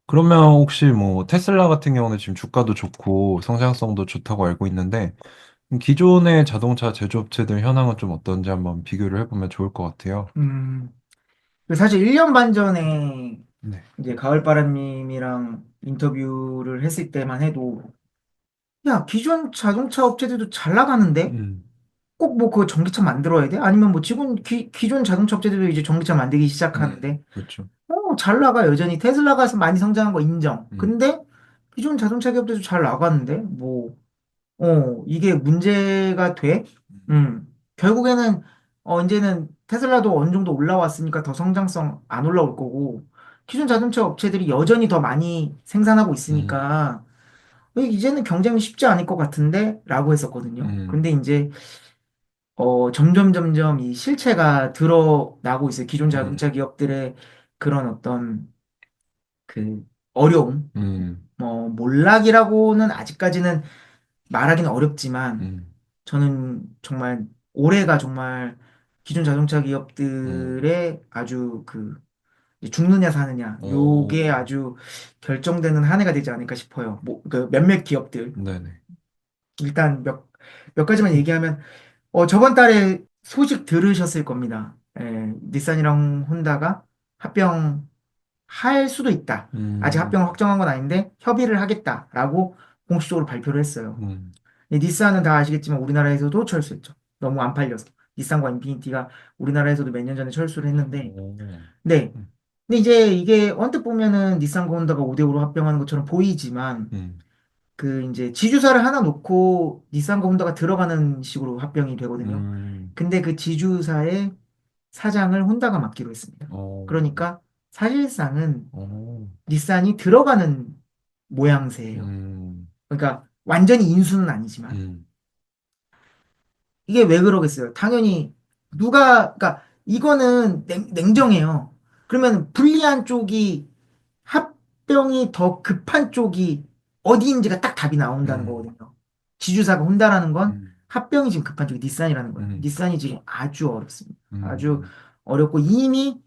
그러면 혹시 뭐 테슬라 같은 경우는 지금 주가도 좋고 성장성도 좋다고 알고 있는데 기존의 자동차 제조업체들 현황은 좀 어떤지 한번 비교를 해보면 좋을 것 같아요. 음, 사실 1년 반 전에 네. 이제 가을바람님이랑 인터뷰를 했을 때만 해도, 야, 기존 자동차 업체들도 잘 나가는데? 음, 꼭 뭐 그 전기차 만들어야 돼? 아니면 뭐 기존 자동차 업체들도 이제 전기차 만들기 시작하는데, 그렇죠. 잘 나가, 여전히. 테슬라가 많이 성장한 거 인정. 음, 근데 기존 자동차 기업들도 잘 나가는데, 뭐, 이게 문제가 돼? 결국에는, 이제는 테슬라도 어느 정도 올라왔으니까 더 성장성 안 올라올 거고, 기존 자동차 업체들이 여전히 더 많이 생산하고 음, 있으니까, 이제는 경쟁이 쉽지 않을 것 같은데? 라고 했었거든요. 음, 근데 이제, 점점 이 실체가 드러나고 있어요. 기존 음, 자동차 기업들의 그런 어떤 그 어려움, 음, 몰락이라고는 아직까지는 말하기는 어렵지만, 음, 저는 정말 올해가 정말 기존 자동차 음, 기업들의 아주 이제 죽느냐 사느냐 요게 어, 아주 결정되는 한 해가 되지 않을까 싶어요. 뭐 그 몇몇 기업들 네네. 일단 몇 가지만 얘기하면 저번 달에 소식 들으셨을 겁니다. 닛산이랑 혼다가 합병할 수도 있다. 아직 음, 합병을 확정한 건 아닌데 협의를 하겠다라고 공식적으로 발표를 했어요. 음, 닛산은 다 아시겠지만 우리나라에서도 철수했죠. 너무 안 팔려서. 닛산과 인피니티가 우리나라에서도 몇 년 전에 철수를 했는데, 어, 네. 음, 근데 이제 이게 언뜻 보면은 닛산과 혼다가 5대5로 합병하는 것처럼 보이지만, 음, 이제 지주사를 하나 놓고 닛산과 혼다가 들어가는 식으로 합병이 되거든요. 음, 근데 그 지주사의 사장을 혼다가 맡기로 했습니다. 어, 그러니까 사실상은 어, 닛산이 들어가는 모양새예요. 음, 그러니까 완전히 인수는 아니지만. 음, 이게 왜 그러겠어요? 당연히 그러니까 이거는 냉정해요. 그러면 불리한 쪽이 합병이 더 급한 쪽이 어디인지가 딱 답이 나온다는 음, 거거든요. 지주사가 혼다라는 건 음, 합병이 지금 급한 쪽이 닛산이라는 거예요. 음, 닛산이 지금 아주 어렵습니다. 아주 음, 어렵고 이미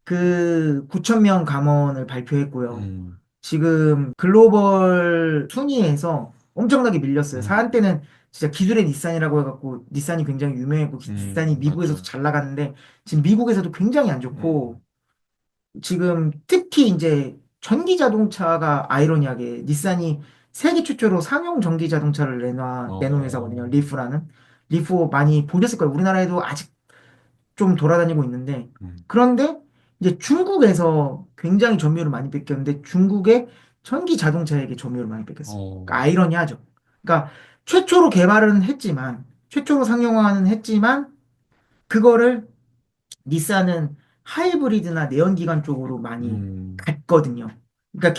그 9천 명 감원을 발표했고요. 음, 지금 글로벌 순위에서 엄청나게 밀렸어요. 음, 한때는 진짜 기술의 닛산이라고 해갖고 닛산이 굉장히 유명했고 닛산이 미국에서도 맞죠. 잘 나갔는데 지금 미국에서도 굉장히 안 음, 좋고 지금 특히 이제 전기 자동차가 아이러니하게 닛산이 세계 최초로 상용 전기 자동차를 내놓은 회사거든요. 어, 리프라는. 리프 많이 보셨을 거예요. 우리나라에도 아직 좀 돌아다니고 있는데 음, 그런데 이제 중국에서 굉장히 점유율을 많이 뺏겼는데 중국의 전기 자동차에게 점유율을 많이 뺏겼어요. 어, 그러니까 아이러니하죠. 그러니까 최초로 개발은 했지만 최초로 상용화는 했지만 그거를 닛산은 하이브리드나 내연기관 쪽으로 많이 음, 갔거든요. 그러니까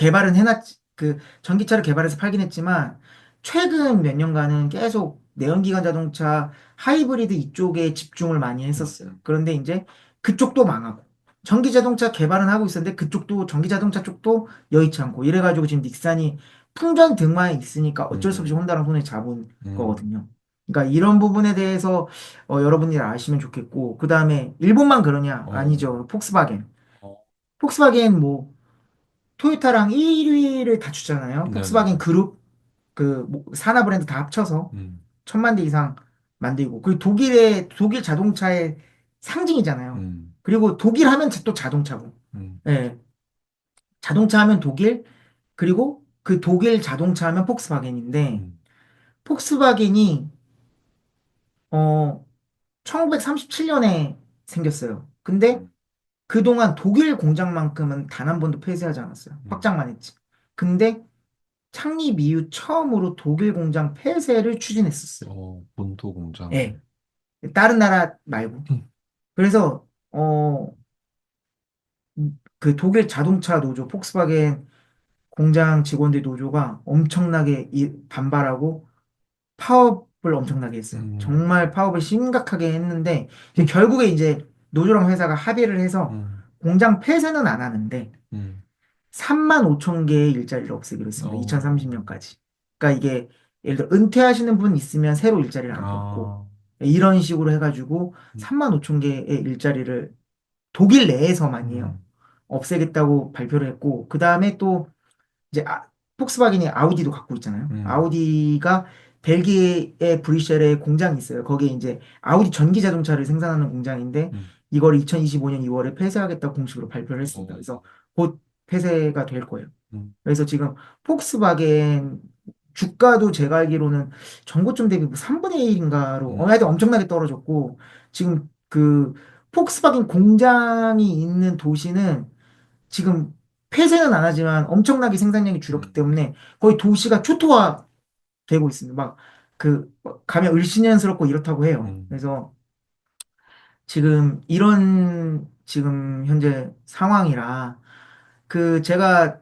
전기차를 개발해서 팔긴 했지만 최근 몇 년간은 계속 내연기관 자동차 하이브리드 이쪽에 집중을 많이 했었어요. 음, 그런데 이제 그쪽도 망하고 전기 자동차 개발은 하고 있었는데 그쪽도 전기 자동차 쪽도 여의치 않고 이래가지고 지금 닛산이 풍전등화에 있으니까 어쩔 수 없이 음, 혼다랑 손을 잡은 음, 거거든요. 그러니까 이런 부분에 대해서 여러분들이 아시면 좋겠고, 그 다음에 일본만 그러냐? 어, 아니죠. 폭스바겐. 어, 폭스바겐 뭐, 토요타랑 1위를 다투잖아요. 폭스바겐 네네네. 그룹, 산하 브랜드 다 합쳐서 음, 1,000만 대 이상 만들고, 그리고 독일 자동차의 상징이잖아요. 음, 그리고 독일 하면 또 자동차고. 음, 예, 자동차 하면 독일, 그리고 그 독일 자동차 하면 폭스바겐인데, 음, 폭스바겐이, 어, 1937년에 생겼어요. 근데 음, 그동안 독일 공장만큼은 단 한 번도 폐쇄하지 않았어요. 음, 확장만 했지. 근데 창립 이후 처음으로 독일 공장 폐쇄를 추진했었어요. 본토 공장. 예. 다른 나라 말고. 그래서 그 독일 자동차 노조, 폭스바겐 공장 직원들 노조가 엄청나게 반발하고 파업을 엄청나게 했어요. 음, 정말 파업을 심각하게 했는데 결국에 이제 노조랑 회사가 합의를 해서 음, 공장 폐쇄는 안 하는데 음, 3만 5천 개의 일자리를 없애기로 했습니다. 어, 2030년까지. 그러니까 이게 예를 들어 은퇴하시는 분 있으면 새로 일자리를 안 뽑고 아, 이런 식으로 해가지고 음, 3만 5천 개의 일자리를 독일 내에서만이에요. 음, 없애겠다고 발표를 했고 그 다음에 또 이제 폭스바겐이 아우디도 갖고 있잖아요. 음, 아우디가 벨기에의 브뤼셀에 공장이 있어요. 거기에 이제 아우디 전기 자동차를 생산하는 공장인데 음, 이걸 2025년 2월에 폐쇄하겠다고 공식으로 발표를 했습니다. 어, 그래서 곧 폐쇄가 될 거예요. 음, 그래서 지금 폭스바겐 주가도 제가 알기로는 전고점 대비 뭐 3분의 1인가로 음, 하여튼 엄청나게 떨어졌고 지금 그 폭스바겐 공장이 있는 도시는 지금 폐쇄는 안 하지만 엄청나게 생산량이 줄었기 음, 때문에 거의 도시가 초토화 되고 있습니다. 막 그 가면 을씨년스럽고 이렇다고 해요. 음, 그래서 지금 이런 지금 현재 상황이라 그 제가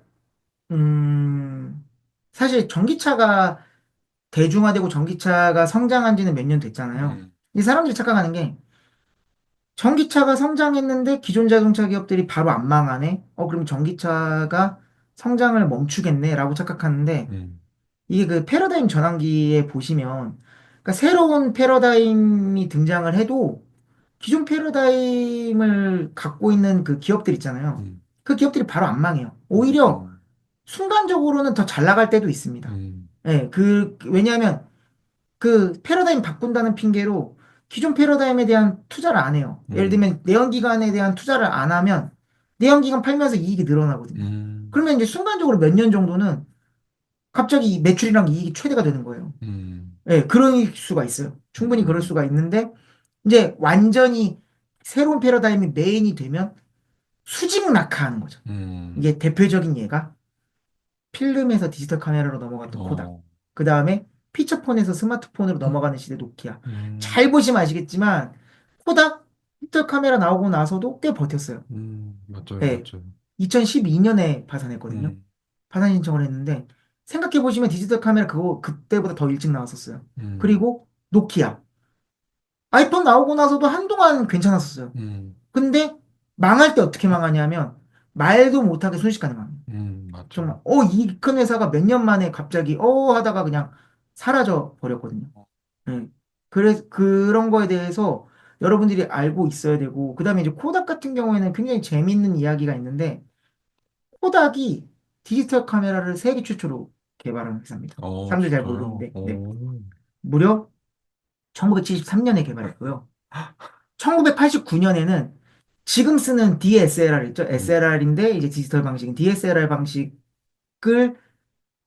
사실 전기차가 대중화되고 전기차가 성장한 지는 몇 년 됐잖아요. 음, 이 사람들이 착각하는 게 전기차가 성장했는데 기존 자동차 기업들이 바로 안 망하네? 그럼 전기차가 성장을 멈추겠네? 라고 착각하는데 음, 이게 그 패러다임 전환기에 보시면 그러니까 새로운 패러다임이 등장을 해도 기존 패러다임을 갖고 있는 그 기업들 있잖아요. 음, 그 기업들이 바로 안 망해요. 오히려 음, 순간적으로는 더 잘 나갈 때도 있습니다. 음, 예, 왜냐하면 그 패러다임 바꾼다는 핑계로 기존 패러다임에 대한 투자를 안 해요. 예를 음, 들면 내연기관에 대한 투자를 안 하면 내연기관 팔면서 이익이 늘어나거든요. 음, 그러면 이제 순간적으로 몇 년 정도는 갑자기 이 매출이랑 이익이 최대가 되는 거예요. 음, 예, 그럴 수가 있어요. 충분히 그럴 음, 수가 있는데 이제 완전히 새로운 패러다임이 메인이 되면 수직 낙하하는 거죠. 음, 이게 대표적인 예가 필름에서 디지털 카메라로 넘어갔던 코닥. 어, 그 다음에 피처폰에서 스마트폰으로 넘어가는 시대 노키아. 음, 잘 보시면 아시겠지만 코닥 디지털 카메라 나오고 나서도 꽤 버텼어요. 맞아요, 네. 맞아요. 2012년에 파산했거든요. 음, 파산 신청을 했는데 생각해 보시면 디지털 카메라 그거 그때보다 더 일찍 나왔었어요. 음, 그리고 노키아. 아이폰 나오고 나서도 한동안 괜찮았었어요. 음, 근데 망할 때 어떻게 망하냐면 말도 못하게 순식간에 망해요. 맞아요. 정말 이 큰 회사가 몇 년 만에 갑자기 하다가 그냥 사라져 버렸거든요. 네. 그래서 그런 거에 대해서 여러분들이 알고 있어야 되고 그다음에 이제 코닥 같은 경우에는 굉장히 재밌는 이야기가 있는데 코닥이 디지털 카메라를 세계 최초로 개발한 회사입니다. 사람들이 잘 진짜요? 모르는데 네. 무려 1973년에 개발했고요. 1989년에는 지금 쓰는 DSLR 있죠? 음, SLR인데 이제 디지털 방식인 DSLR 방식을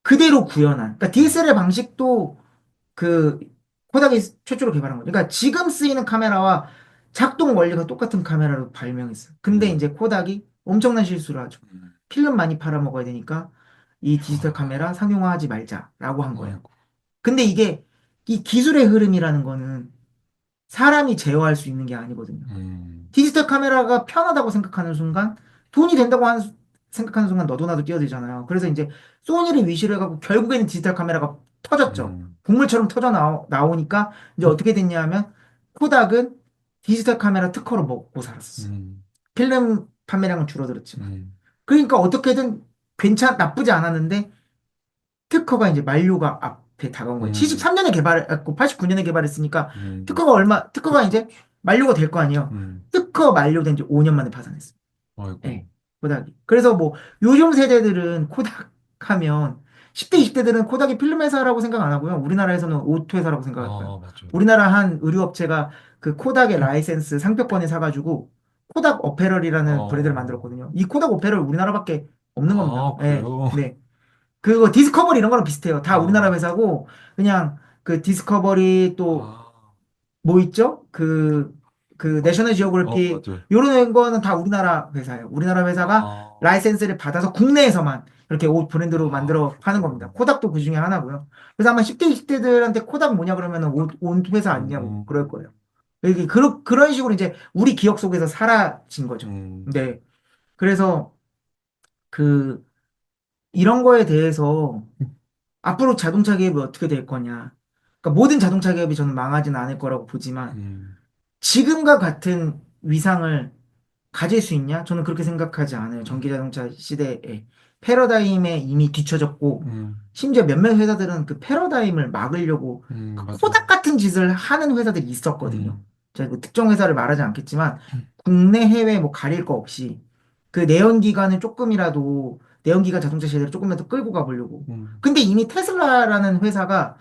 그대로 구현한. 그러니까 음, DSLR 방식도 그 코닥이 최초로 개발한 거죠. 그러니까 지금 쓰이는 카메라와 작동 원리가 똑같은 카메라로 발명했어요. 근데 음, 이제 코닥이 엄청난 실수를 하죠. 음. 필름 많이 팔아먹어야 되니까 이 디지털 카메라 아, 상용화하지 말자라고 한 거예요. 아이고. 근데 이게 이 기술의 흐름이라는 거는 사람이 제어할 수 있는 게 아니거든요. 음, 디지털 카메라가 편하다고 생각하는 순간 돈이 된다고 생각하는 순간 너도 나도 뛰어들잖아요. 그래서 이제 소니를 위시로 해갖고 결국에는 디지털 카메라가 터졌죠. 음, 국물처럼 터져 나오니까 이제 어떻게 됐냐 하면 코닥은 디지털 카메라 특허로 먹고 살았었어요. 음, 필름 판매량은 줄어들었지만. 음, 그러니까 어떻게든 나쁘지 않았는데 특허가 이제 만료가 앞에 다가온 거예요. 음, 73년에 개발했고 89년에 개발했으니까 음, 특허가 이제 만료가 될 거 아니에요. 음, 특허 만료된 지 5년 만에 파산했어요. 아이고. 예, 코닥이. 그래서 뭐 요즘 세대들은 코닥 하면 10대, 20대들은 코닥이 필름 회사라고 생각 안 하고요. 우리나라에서는 오토 회사라고 생각할 거예요. 아, 맞아요. 우리나라 한 의류업체가 그 코닥의 라이센스 상표권을 사가지고 코닥 어페럴이라는 브랜드를 어, 만들었거든요. 이 코닥 어페럴 우리나라밖에 없는 겁니다. 아, 예, 그래요? 네. 그거 디스커버리 이런 거랑 비슷해요. 다 우리나라 아, 회사고 그냥 그 디스커버리 또 아, 뭐 있죠? 그 내셔널 지오그래픽 맞아요. 요런 거는 다 우리나라 회사예요. 우리나라 회사가 아, 라이센스를 받아서 국내에서만 이렇게 옷 브랜드로 아, 만들어 파는 겁니다. 그렇구나. 코닥도 그 중에 하나고요. 그래서 아마 10대, 20대들한테 코닥 뭐냐 그러면은 옷 회사 아니냐고 음, 그럴 거예요. 이게 그런 식으로 이제 우리 기억 속에서 사라진 거죠. 음, 네. 그래서 그 이런 거에 대해서 앞으로 자동차 기업이 어떻게 될 거냐. 그러니까 모든 자동차 기업이 저는 망하지는 않을 거라고 보지만 음, 지금과 같은 위상을 가질 수 있냐? 저는 그렇게 생각하지 않아요. 전기 자동차 시대에 패러다임에 이미 뒤처졌고 음, 심지어 몇몇 회사들은 그 패러다임을 막으려고 그 맞아요. 코닥 같은 짓을 하는 회사들이 있었거든요. 음, 제가 그 특정 회사를 말하지 않겠지만 국내 해외 뭐 가릴 거 없이 그 내연기관을 조금이라도 내연기관 자동차 시대를 조금만 더 끌고 가보려고. 음, 근데 이미 테슬라라는 회사가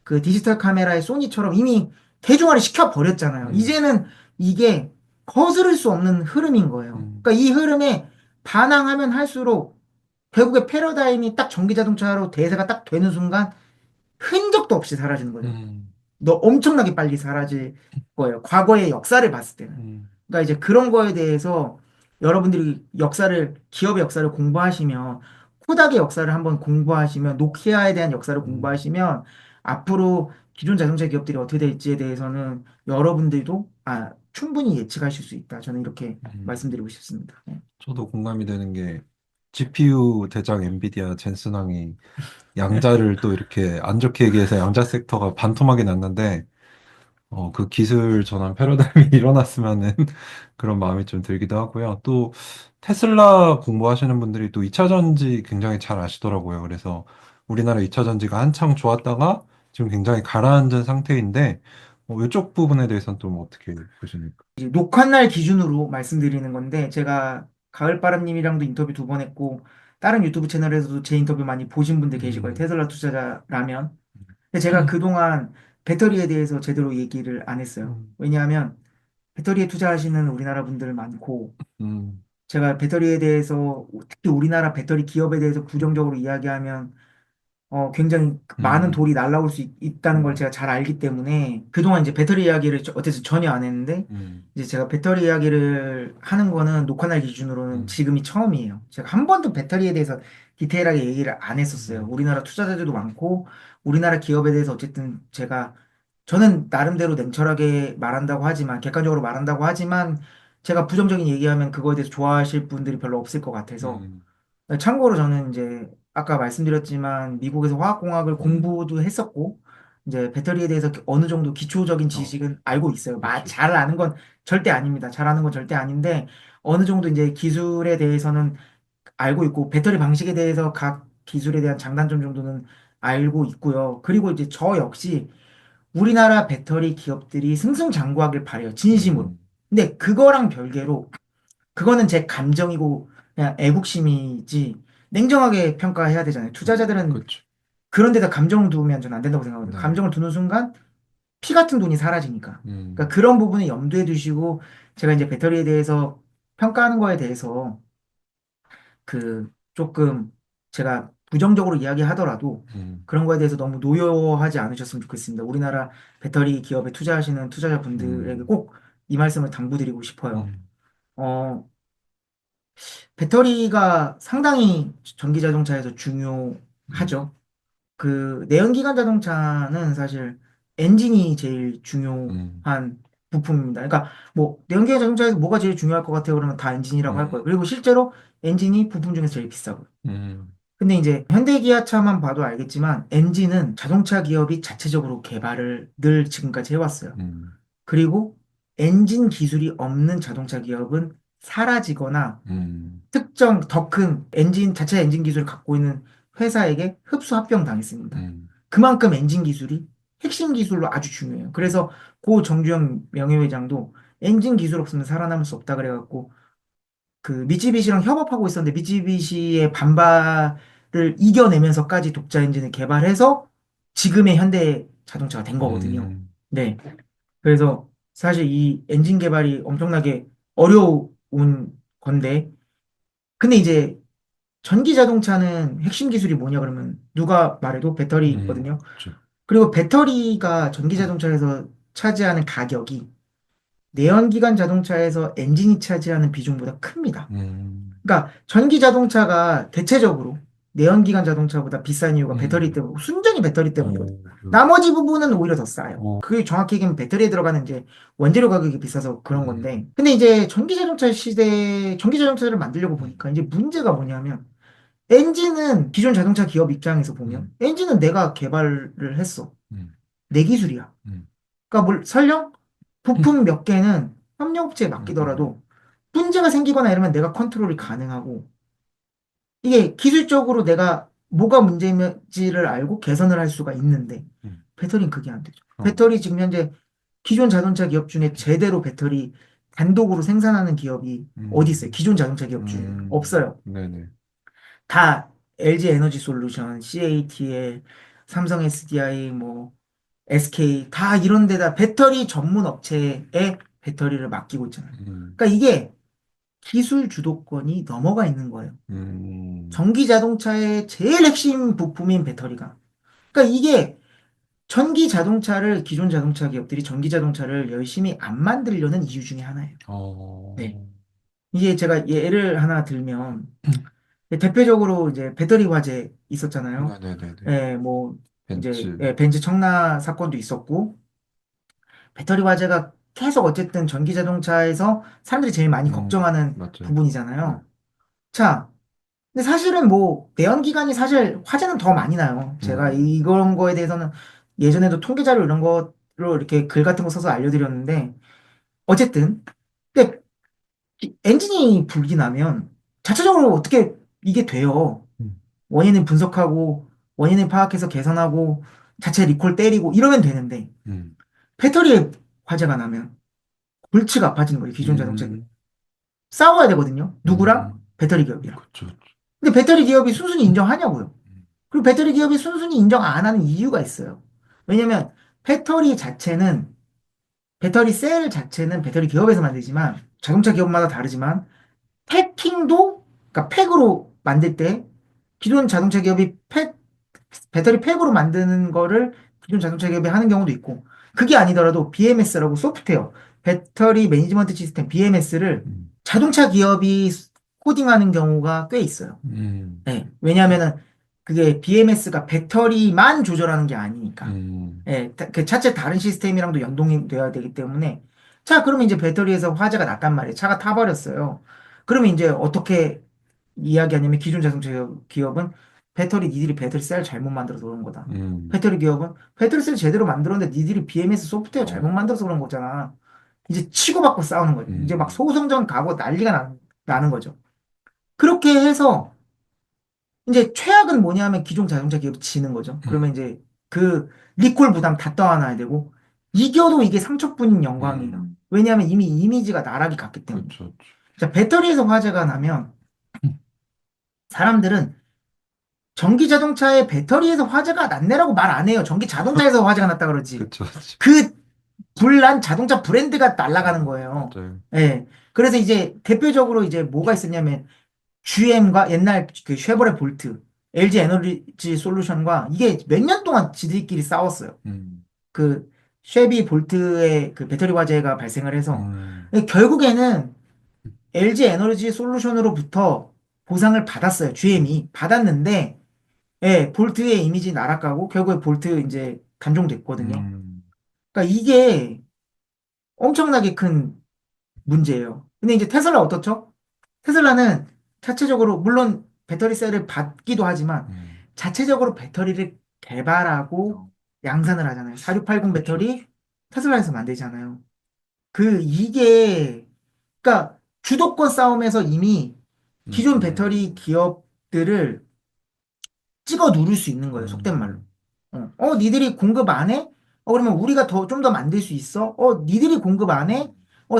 그 디지털 카메라의 소니처럼 이미 대중화를 시켜버렸잖아요. 음, 이제는 이게 거스를 수 없는 흐름인 거예요. 음, 그러니까 이 흐름에 반항하면 할수록 결국에 패러다임이 딱 전기 자동차로 대세가 딱 되는 순간 흔적도 없이 사라지는 거죠. 음, 너 엄청나게 빨리 사라질 거예요. 과거의 역사를 봤을 때는. 음, 그러니까 이제 그런 거에 대해서 여러분들이 역사를, 기업의 역사를 공부하시면, 코닥의 역사를 한번 공부하시면, 노키아에 대한 역사를 음, 공부하시면, 앞으로 기존 자동차 기업들이 어떻게 될지에 대해서는 여러분들도 충분히 예측하실 수 있다. 저는 이렇게 음. 말씀드리고 싶습니다. 네. 저도 공감이 되는 게 GPU 대장 엔비디아 젠슨 왕이 양자를 또 이렇게 안 좋게 얘기해서 양자 섹터가 반토막이 났는데 그 기술 전환 패러다임이 일어났으면은 그런 마음이 좀 들기도 하고요. 또 테슬라 공부하시는 분들이 또 2차 전지 굉장히 잘 아시더라고요. 그래서 우리나라 2차 전지가 한창 좋았다가 지금 굉장히 가라앉은 상태인데 이쪽 부분에 대해서는 좀 어떻게 보십니까? 이제 녹화날 기준으로 말씀드리는 건데, 제가 가을바람님이랑도 인터뷰 두 번 했고, 다른 유튜브 채널에서도 제 인터뷰 많이 보신 분들 계실 거예요. 음, 테슬라 투자자라면. 근데 제가 그동안 배터리에 대해서 제대로 얘기를 안 했어요. 음, 왜냐하면 배터리에 투자하시는 우리나라 분들 많고, 음, 제가 배터리에 대해서, 특히 우리나라 배터리 기업에 대해서 부정적으로 이야기하면 굉장히 많은 음, 돌이 날라올 수 있다는 걸 음, 제가 잘 알기 때문에 그동안 이제 배터리 이야기를 어쨌든 전혀 안 했는데, 음, 이제 제가 배터리 이야기를 하는 거는 녹화날 기준으로는 음, 지금이 처음이에요. 제가 한 번도 배터리에 대해서 디테일하게 얘기를 안 했었어요. 음, 우리나라 투자자들도 많고 우리나라 기업에 대해서 어쨌든 저는 나름대로 냉철하게 말한다고 하지만, 객관적으로 말한다고 하지만, 제가 부정적인 얘기하면 그거에 대해서 좋아하실 분들이 별로 없을 것 같아서. 음, 참고로 저는 이제 아까 말씀드렸지만 미국에서 화학공학을 공부도 했었고, 이제 배터리에 대해서 어느 정도 기초적인 어, 지식은 알고 있어요. 그렇죠. 잘 아는 건 절대 아닙니다. 잘 아는 건 절대 아닌데 어느 정도 이제 기술에 대해서는 알고 있고, 배터리 방식에 대해서 각 기술에 대한 장단점 정도는 알고 있고요. 그리고 이제 저 역시 우리나라 배터리 기업들이 승승장구하길 바래요. 진심으로. 음, 근데 그거랑 별개로, 그거는 제 감정이고 그냥 애국심이지 냉정하게 평가해야 되잖아요. 투자자들은 그렇죠. 그런 데다 감정을 두면 저는 안 된다고 생각하거든요. 네. 감정을 두는 순간 피 같은 돈이 사라지니까. 그러니까 음, 그런 부분을 염두에 두시고, 제가 이제 배터리에 대해서 평가하는 거에 대해서 조금 제가 부정적으로 이야기하더라도 음, 그런 거에 대해서 너무 노여하지 않으셨으면 좋겠습니다. 우리나라 배터리 기업에 투자하시는 투자자분들에게 음, 꼭 이 말씀을 당부드리고 싶어요. 음, 어, 배터리가 상당히 전기 자동차에서 음, 중요하죠. 그 내연기관 자동차는 사실 엔진이 제일 음, 중요한 부품입니다. 그러니까 뭐 내연기관 자동차에서 뭐가 제일 중요할 것 같아요? 그러면 다 엔진이라고 할 음, 거예요. 그리고 실제로 엔진이 부품 중에서 제일 비싸고요. 음, 근데 이제 현대기아차만 봐도 알겠지만 엔진은 자동차 기업이 자체적으로 개발을 늘 지금까지 해왔어요. 음, 그리고 엔진 기술이 없는 자동차 기업은 사라지거나 음, 특정 더 큰 자체 엔진 기술을 갖고 있는 회사에게 흡수 합병 당했습니다. 음, 그만큼 엔진 기술이 핵심 기술로 아주 중요해요. 그래서 고 정주영 명예회장도 엔진 기술 없으면 살아남을 수 없다 그래갖고 그 미쯔비시랑 협업하고 있었는데, 미쯔비시의 반발을 이겨내면서까지 독자 엔진을 개발해서 지금의 현대 자동차가 된 거거든요. 음, 네. 그래서 사실 이 엔진 개발이 엄청나게 어려운 건데, 근데 이제 전기 자동차는 핵심 기술이 뭐냐 그러면 누가 말해도 배터리거든요. 그렇죠. 그리고 배터리가 전기 자동차에서 차지하는 가격이 내연기관 자동차에서 엔진이 차지하는 비중보다 큽니다. 음, 그러니까 전기 자동차가 대체적으로 내연기관 자동차보다 비싼 이유가 배터리 음, 때문에, 순전히 배터리 때문이거든요. 그, 나머지 부분은 오히려 더 싸요. 어, 그게 정확히 얘기하면 배터리에 들어가는 이제 원재료 가격이 비싸서 그런 음, 건데. 근데 이제 전기 자동차를 만들려고 음, 보니까 이제 문제가 뭐냐면, 엔진은 기존 자동차 기업 입장에서 보면 음, 엔진은 내가 개발을 했어. 음, 내 기술이야. 음, 그러니까 설령 부품 몇 개는 협력업체에 음, 맡기더라도 문제가 생기거나 이러면 내가 컨트롤이 가능하고, 이게 기술적으로 내가 뭐가 문제인지를 알고 개선을 할 수가 있는데, 음, 배터리는 그게 안 되죠. 어, 배터리 지금 현재 기존 자동차 기업 중에 제대로 배터리 단독으로 생산하는 기업이 어디 있어요? 음, 기존 자동차 기업 중에 없어요. 네네. 다 LG 에너지 솔루션, CATL, 삼성 SDI, 뭐 SK 다 이런 데다 배터리 전문 업체에 배터리를 맡기고 있잖아요. 음, 그러니까 이게 기술 주도권이 넘어가 있는 거예요. 음, 전기 자동차의 제일 핵심 부품인 배터리가. 그러니까 이게 전기 자동차를 기존 자동차 기업들이 전기 자동차를 열심히 안 만들려는 이유 중에 하나예요. 네. 어, 이게 제가 예를 하나 들면 대표적으로 이제 배터리 화재 있었잖아요. 네네네네. 예, 뭐 이제 벤츠, 예, 벤츠 청라 사건도 있었고 배터리 화재가 계속 어쨌든 전기 자동차에서 사람들이 제일 많이 걱정하는 맞죠. 네. 부분이잖아요. 자, 근데 사실은 뭐 내연기관이 사실 화재는 더 많이 나요. 제가 음, 이런 거에 대해서는 예전에도 통계 자료 이런 거로 이렇게 글 같은 거 써서 알려드렸는데 어쨌든 근데 엔진이 불이 나면 자체적으로 어떻게 이게 돼요. 음, 원인을 분석하고 원인을 파악해서 개선하고 자체 리콜 때리고 이러면 되는데 음, 배터리에 화재가 나면 골치가 아파지는 거예요. 기존 자동차 기업. 음, 싸워야 되거든요. 누구랑? 음, 배터리 기업이랑. 그쵸. 그쵸. 근데 배터리 기업이 순순히 인정하냐고요. 음, 그리고 배터리 기업이 순순히 인정 안 하는 이유가 있어요. 왜냐면 배터리 자체는 배터리 셀 자체는 배터리 기업에서 만들지만 자동차 기업마다 다르지만 패킹도 그러니까 팩으로 만들 때 기존 자동차 기업이 배터리 팩으로 만드는 거를 기존 자동차 기업이 하는 경우도 있고 그게 아니더라도 BMS라고 소프트웨어 배터리 매니지먼트 시스템 BMS를 음, 자동차 기업이 코딩하는 경우가 꽤 있어요. 음, 네, 왜냐하면은 그게 BMS가 배터리만 조절하는 게 아니니까. 음, 예, 그 차체 다른 시스템이랑도 연동이 돼야 되기 때문에 자, 그러면 이제 배터리에서 화재가 났단 말이에요. 차가 타버렸어요. 그러면 이제 어떻게 이야기하냐면 기존 자동차 기업은 배터리 니들이 배터리 셀 잘못 만들어서 그런 거다. 음, 배터리 기업은 배터리 셀 제대로 만들었는데 니들이 BMS 소프트웨어 잘못 어, 만들어서 그런 거잖아. 이제 치고받고 싸우는 거죠. 이제 막 음, 소송전 가고 난리가 나는 거죠. 그렇게 해서 이제 최악은 뭐냐면 기존 자동차 기업이 지는 거죠. 그러면 이제 그 리콜 부담 다 떠안아야 되고 이겨도 이게 상처뿐인 영광이에요. 왜냐하면 이미 이미지가 나락이 갔기 때문에. 그쵸. 그쵸. 자, 배터리에서 화재가 나면 사람들은 전기 자동차의 배터리에서 화재가 났네라고 말 안 해요. 전기 자동차에서 화재가 났다 그러지. 그쵸. 그쵸. 그 불난 자동차 브랜드가 날아가는 거예요. 맞아요. 예. 그래서 이제 대표적으로 이제 뭐가 있었냐면 GM과 옛날 그 쉐보레 볼트, LG 에너지 솔루션과 이게 몇 년 동안 지들끼리 싸웠어요. 음, 그 쉐비 볼트의 그 배터리 화재가 발생을 해서 음, 결국에는 LG 에너지 솔루션으로부터 보상을 받았어요. GM이 받았는데 예, 볼트의 이미지 날아가고 결국에 볼트 이제 단종됐거든요. 음, 그러니까 이게 엄청나게 큰 문제예요. 근데 이제 테슬라 어떻죠? 테슬라는 자체적으로 물론 배터리 셀을 받기도 하지만 자체적으로 배터리를 개발하고 어, 양산을 하잖아요. 4680 그쵸. 그쵸. 배터리 테슬라에서 만들잖아요. 이게 그러니까 주도권 싸움에서 이미 기존 배터리 음, 기업들을 찍어 누를 수 있는 거예요. 속된 말로. 음, 니들이 공급 안 해? 그러면 우리가 좀 더 만들 수 있어? 니들이 공급 안 해?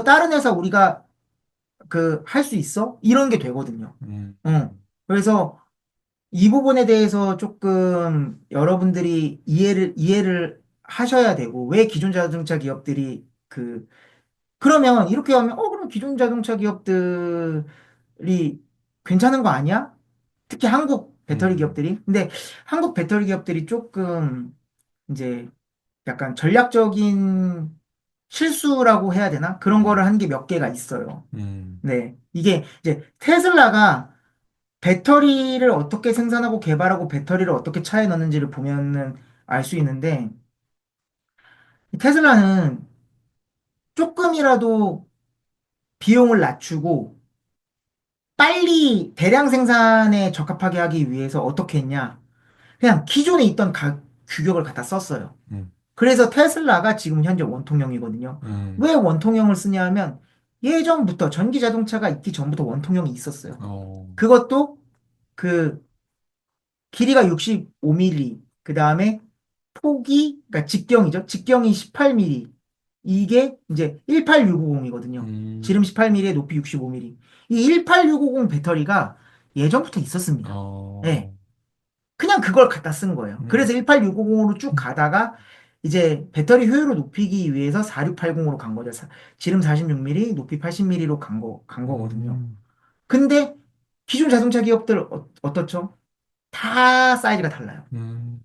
다른 회사 우리가 할 수 있어? 이런 게 되거든요. 음, 그래서 이 부분에 대해서 조금 여러분들이 이해를 하셔야 되고, 왜 기존 자동차 기업들이 그러면 이렇게 하면, 그럼 기존 자동차 기업들이 괜찮은 거 아니야? 특히 한국 배터리 음, 기업들이. 근데 한국 배터리 기업들이 조금 이제 약간 전략적인 실수라고 해야 되나? 그런 거를 한 게 몇 개가 있어요. 음, 네. 이게 이제 테슬라가 배터리를 어떻게 생산하고 개발하고 배터리를 어떻게 차에 넣는지를 보면은 알 수 있는데 테슬라는 조금이라도 비용을 낮추고 빨리 대량 생산에 적합하게 하기 위해서 어떻게 했냐? 그냥 기존에 있던 규격을 갖다 썼어요. 음, 그래서 테슬라가 지금 현재 원통형이거든요. 음, 왜 원통형을 쓰냐 하면 예전부터 전기 자동차가 있기 전부터 원통형이 있었어요. 어, 그것도 그 길이가 65mm, 그 다음에 그러니까 직경이죠. 직경이 18mm. 이게 이제 18650이거든요. 지름 음, 18mm에 높이 65mm. 이 18650 배터리가 예전부터 있었습니다. 예. 어, 그냥 그걸 갖다 쓴 거예요. 음, 그래서 18650으로 쭉 가다가 이제 배터리 효율을 높이기 위해서 4680으로 간 거죠. 지름 46mm, 높이 80mm로 간 거거든요. 음, 근데 기존 자동차 기업들 어떻죠? 다 사이즈가 달라요. 음,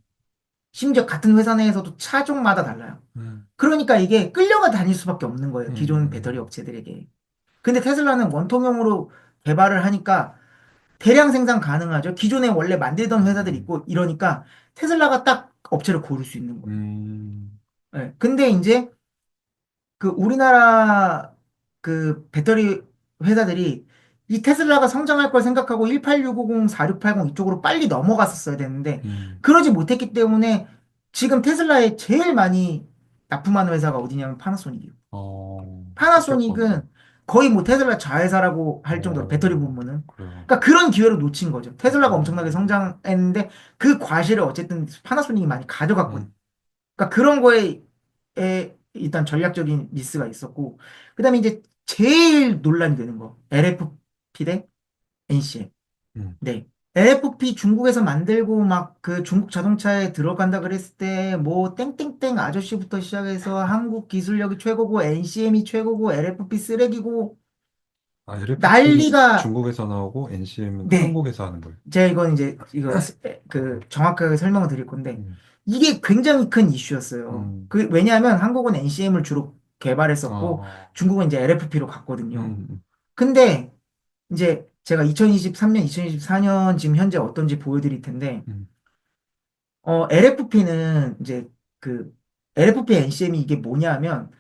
심지어 같은 회사 내에서도 차종마다 달라요. 음, 그러니까 이게 끌려가 다닐 수밖에 없는 거예요. 기존 배터리 음, 업체들에게. 근데 테슬라는 원통형으로 개발을 하니까 대량 생산 가능하죠. 기존에 원래 만들던 회사들이 음, 있고 이러니까 테슬라가 딱 업체를 고를 수 있는 거예요. 음, 예. 근데 이제 그 우리나라 그 배터리 회사들이 이 테슬라가 성장할 걸 생각하고 18650, 4680 이쪽으로 빨리 넘어갔었어야 되는데 음, 그러지 못했기 때문에 지금 테슬라에 제일 많이 납품하는 회사가 어디냐면 파나소닉이에요. 뺏겼구나. 파나소닉은 거의 뭐 테슬라 자회사라고 할 정도로 배터리 어, 부분은. 그래요. 그러니까 그런 기회를 놓친 거죠. 테슬라가 엄청나게 음, 성장했는데 그 과실을 어쨌든 파나소닉이 많이 가져갔거든요. 음, 그러니까 그런 거에 일단 전략적인 미스가 있었고 그다음에 이제 제일 논란이 되는 거 LFP 대 NCM. 음. 네. LFP 중국에서 만들고 막 그 중국 자동차에 들어간다 그랬을 때 뭐 땡땡땡 아저씨부터 시작해서 한국 기술력이 최고고 NCM이 최고고 LFP 쓰레기고 아, LFP는 난리가. 중국에서 나오고 NCM은 네. 한국에서 하는 거예요. 제가 이건 이제 이거 그 정확하게 설명을 드릴 건데 음, 이게 굉장히 큰 이슈였어요. 음, 그 왜냐하면 한국은 NCM을 주로 개발했었고 어, 중국은 이제 LFP로 갔거든요. 음, 근데 이제 제가 2023년, 2024년 지금 현재 어떤지 보여드릴 텐데 음, LFP는 이제 그 LFP NCM이 이게 뭐냐면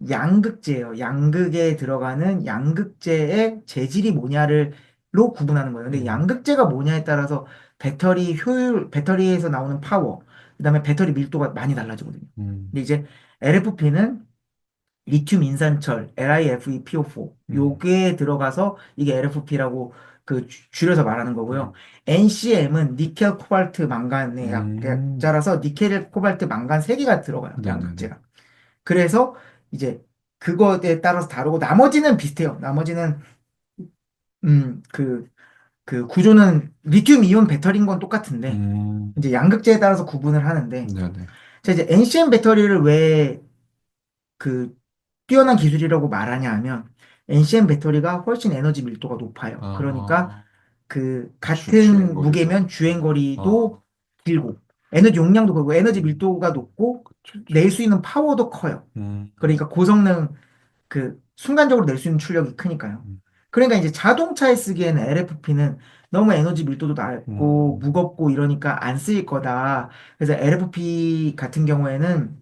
양극재예요. 양극에 들어가는 양극재의 재질이 뭐냐를로 구분하는 거예요. 근데 음, 양극재가 뭐냐에 따라서 배터리 효율, 배터리에서 나오는 파워, 그다음에 배터리 밀도가 많이 달라지거든요. 음, 근데 이제 LFP는 리튬 인산철, LiFePO4 음, 요게 들어가서 이게 LFP라고 그 줄여서 말하는 거고요. 음, NCM은 니켈, 코발트, 망간의 음, 약자라서 니켈, 코발트, 망간 세 개가 들어가요. 네네네. 양극재가. 그래서 이제 그거에 따라서 다르고 나머지는 비슷해요. 나머지는 그 구조는 리튬 이온 배터리인 건 똑같은데 음, 이제 양극재에 따라서 구분을 하는데 네네. 자 이제 NCM 배터리를 왜 그 뛰어난 기술이라고 말하냐 하면 NCM 배터리가 훨씬 에너지 밀도가 높아요. 그러니까 아, 그 같은 주행거리에서. 무게면 주행거리도 아, 길고 에너지 용량도 크고 에너지 음, 밀도가 높고 그쵸, 그쵸. 낼 수 있는 파워도 커요. 그러니까 고성능 그 순간적으로 낼 수 있는 출력이 크니까요. 음, 그러니까 이제 자동차에 쓰기에는 LFP는 너무 에너지 밀도도 음, 낮고 무겁고 이러니까 안 쓰일 거다. 그래서 LFP 같은 경우에는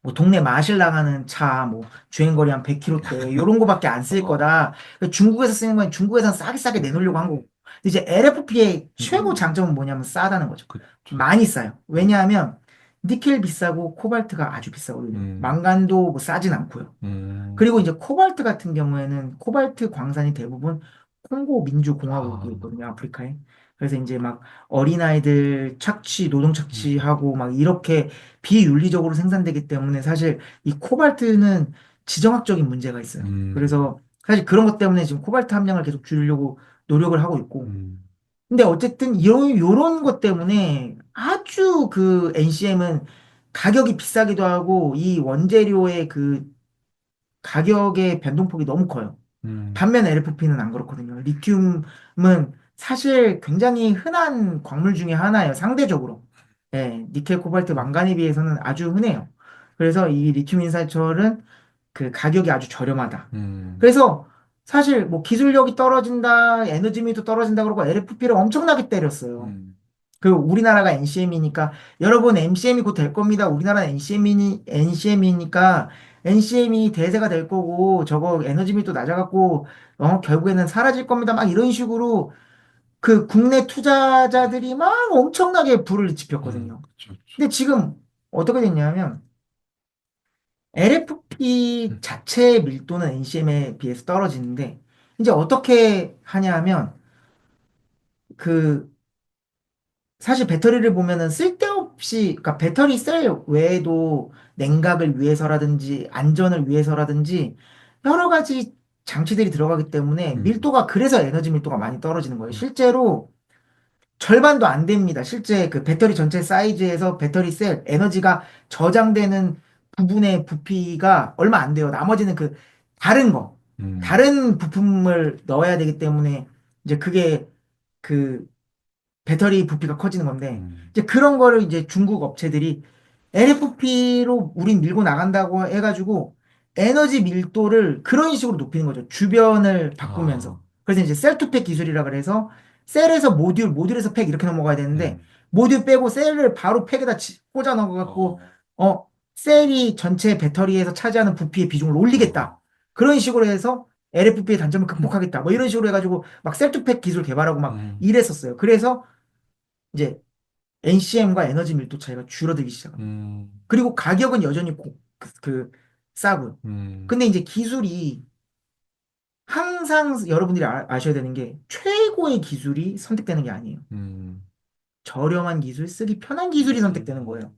뭐 동네 마실 나가는 차, 뭐 주행거리 한 100km대 이런 거밖에 안 쓸 어, 거다. 중국에서 쓰는 건 중국에서 싸게 싸게 내놓으려고 한 거고. 근데 이제 LFP의 최고 음, 장점은 뭐냐면 싸다는 거죠. 그쵸. 많이 싸요. 음, 왜냐하면 니켈 비싸고 코발트가 아주 비싸거든요. 음, 망간도 뭐 싸진 않고요. 음, 그리고 이제 코발트 같은 경우에는 코발트 광산이 대부분 콩고 민주공화국에 아, 있거든요, 아프리카에. 그래서 이제 막 어린아이들 착취, 노동 음, 착취하고 막 이렇게 비윤리적으로 생산되기 때문에 사실 이 코발트는 지정학적인 문제가 있어요. 음, 그래서 사실 그런 것 때문에 지금 코발트 함량을 계속 줄이려고 노력을 하고 있고. 음, 근데 어쨌든 이런 것 때문에 아주 그 NCM은 가격이 비싸기도 하고 이 원재료의 그 가격의 변동폭이 너무 커요. 음, 반면 LFP는 안 그렇거든요. 리튬은 사실 굉장히 흔한 광물 중에 하나예요. 상대적으로. 예, 니켈, 코발트, 망간에 비해서는 아주 흔해요. 그래서 이 리튬 인산철은 그 가격이 아주 저렴하다. 음, 그래서 사실 뭐 기술력이 떨어진다, 에너지 밀도 떨어진다 그러고 LFP를 엄청나게 때렸어요. 음, 그 우리나라가 NCM이니까 여러분 NCM이 곧 될 겁니다. 우리나라는 NCM이니까 NCM이 대세가 될 거고 저거 에너지 밀도 낮아갖고 결국에는 사라질 겁니다. 막 이런 식으로 그 국내 투자자들이 막 엄청나게 불을 지폈거든요. 그쵸, 그쵸. 근데 지금 어떻게 됐냐면 LFP 음, 자체의 밀도는 NCM에 비해서 떨어지는데 이제 어떻게 하냐 하면 그 사실 배터리를 보면은 쓸데없이, 그러니까 배터리 셀 외에도 냉각을 위해서라든지 안전을 위해서라든지 여러 가지 장치들이 들어가기 때문에 음, 밀도가 그래서 에너지 밀도가 많이 떨어지는 거예요. 음, 실제로 절반도 안 됩니다. 실제 그 배터리 전체 사이즈에서 배터리 셀 에너지가 저장되는 부분의 부피가 얼마 안 돼요. 나머지는 그 다른 거, 음, 다른 부품을 넣어야 되기 때문에 이제 그게 그 배터리 부피가 커지는 건데 음. 이제 그런 거를 이제 중국 업체들이 LFP로 우린 밀고 나간다고 해가지고 에너지 밀도를 그런 식으로 높이는 거죠. 주변을 바꾸면서. 아, 그래서 이제 셀투팩 기술이라 그래서 셀에서 모듈, 모듈에서 팩 이렇게 넘어가야 되는데 음, 모듈 빼고 셀을 바로 팩에다 꽂아 넣어갖고 어, 셀이 전체 배터리에서 차지하는 부피의 비중을 올리겠다. 어, 그런 식으로 해서 LFP의 단점을 극복하겠다. 뭐 이런 식으로 해가지고 막 셀투팩 기술 개발하고 막 음, 이랬었어요. 그래서 이제 NCM과 에너지 밀도 차이가 줄어들기 시작합니다. 음, 그리고 가격은 여전히 싸고요. 음, 근데 이제 기술이 항상 여러분들이 아셔야 되는 게 최고의 기술이 선택되는 게 아니에요. 음, 저렴한 기술, 쓰기 편한 기술이 선택되는 거예요.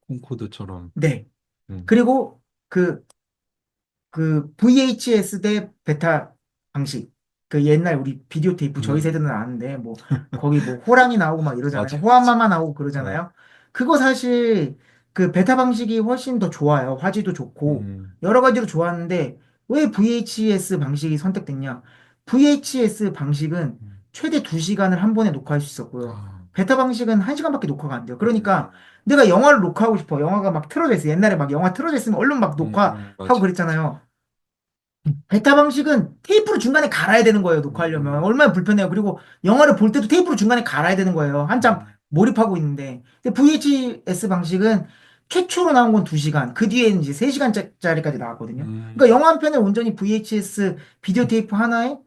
콩코드처럼, 네. 음, 그리고 그 VHS 대 베타 방식. 그 옛날 우리 비디오 테이프 저희 음, 세대는 아는데 뭐 거기 뭐 호랑이 나오고 막 이러잖아요. 맞아, 맞아. 호암마마 나오고 어, 그러잖아요. 그거 사실 그 베타 방식이 훨씬 더 좋아요. 화질도 좋고 음, 여러 가지로 좋았는데 왜 VHS 방식이 선택됐냐? VHS 방식은 음, 최대 2시간을 한 번에 녹화할 수 있었고요. 아, 베타 방식은 1시간밖에 녹화가 안 돼요. 음, 그러니까 내가 영화를 녹화하고 싶어. 영화가 막 틀어져 있어. 옛날에 막 영화 틀어져 있으면 얼른 막 녹화하고 맞아, 맞아. 그랬잖아요. 베타 방식은 테이프를 중간에 갈아야 되는 거예요, 녹화하려면. 음, 얼마나 불편해요. 그리고 영화를 볼 때도 테이프를 중간에 갈아야 되는 거예요. 한참 음, 몰입하고 있는데. 근데 VHS 방식은 최초로 나온 건 2시간, 그 뒤에는 이제 3시간짜리까지 나왔거든요. 그러니까 음, 영화 한 편을 온전히 VHS 비디오 테이프 하나에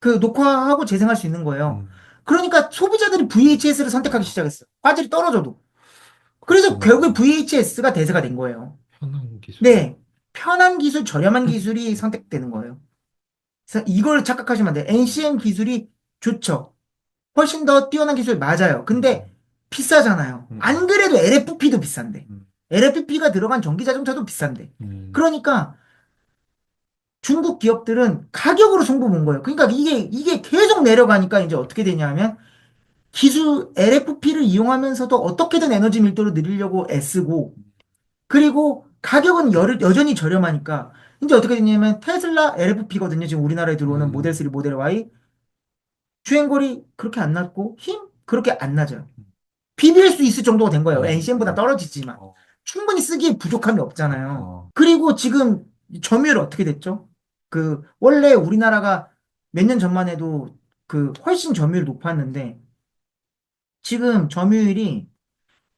그 녹화하고 재생할 수 있는 거예요. 음, 그러니까 소비자들이 VHS를 선택하기 아, 시작했어요. 화질이 떨어져도. 그래서 결국에 그렇구나. VHS가 대세가 된 거예요. 편한 기술. 네. 편한 기술, 저렴한 기술이 선택되는 거예요. 그래서 이걸 착각하시면 안 돼요. NCM 기술이 좋죠. 훨씬 더 뛰어난 기술 맞아요. 근데 음, 비싸잖아요. 안 음, 그래도 LFP도 비싼데. 음, LFP가 들어간 전기 자동차도 비싼데. 음, 그러니까 중국 기업들은 가격으로 승부 본 거예요. 그러니까 이게 계속 내려가니까 이제 어떻게 되냐면 기술 LFP를 이용하면서도 어떻게든 에너지 밀도를 늘리려고 애쓰고 그리고 가격은 여전히 저렴하니까 이제 어떻게 되냐면 테슬라 LFP거든요. 지금 우리나라에 들어오는 모델 음, 3, 모델 Y. 주행거리 그렇게 안 낮고 힘 그렇게 안 낮아요. 비빌 수 있을 정도가 된 거예요. NCM보다 음, 떨어지지만. 어, 충분히 쓰기에 부족함이 없잖아요. 어, 그리고 지금 점유율 어떻게 됐죠? 그 원래 우리나라가 몇 년 전만 해도 그 훨씬 점유율 높았는데 지금 점유율이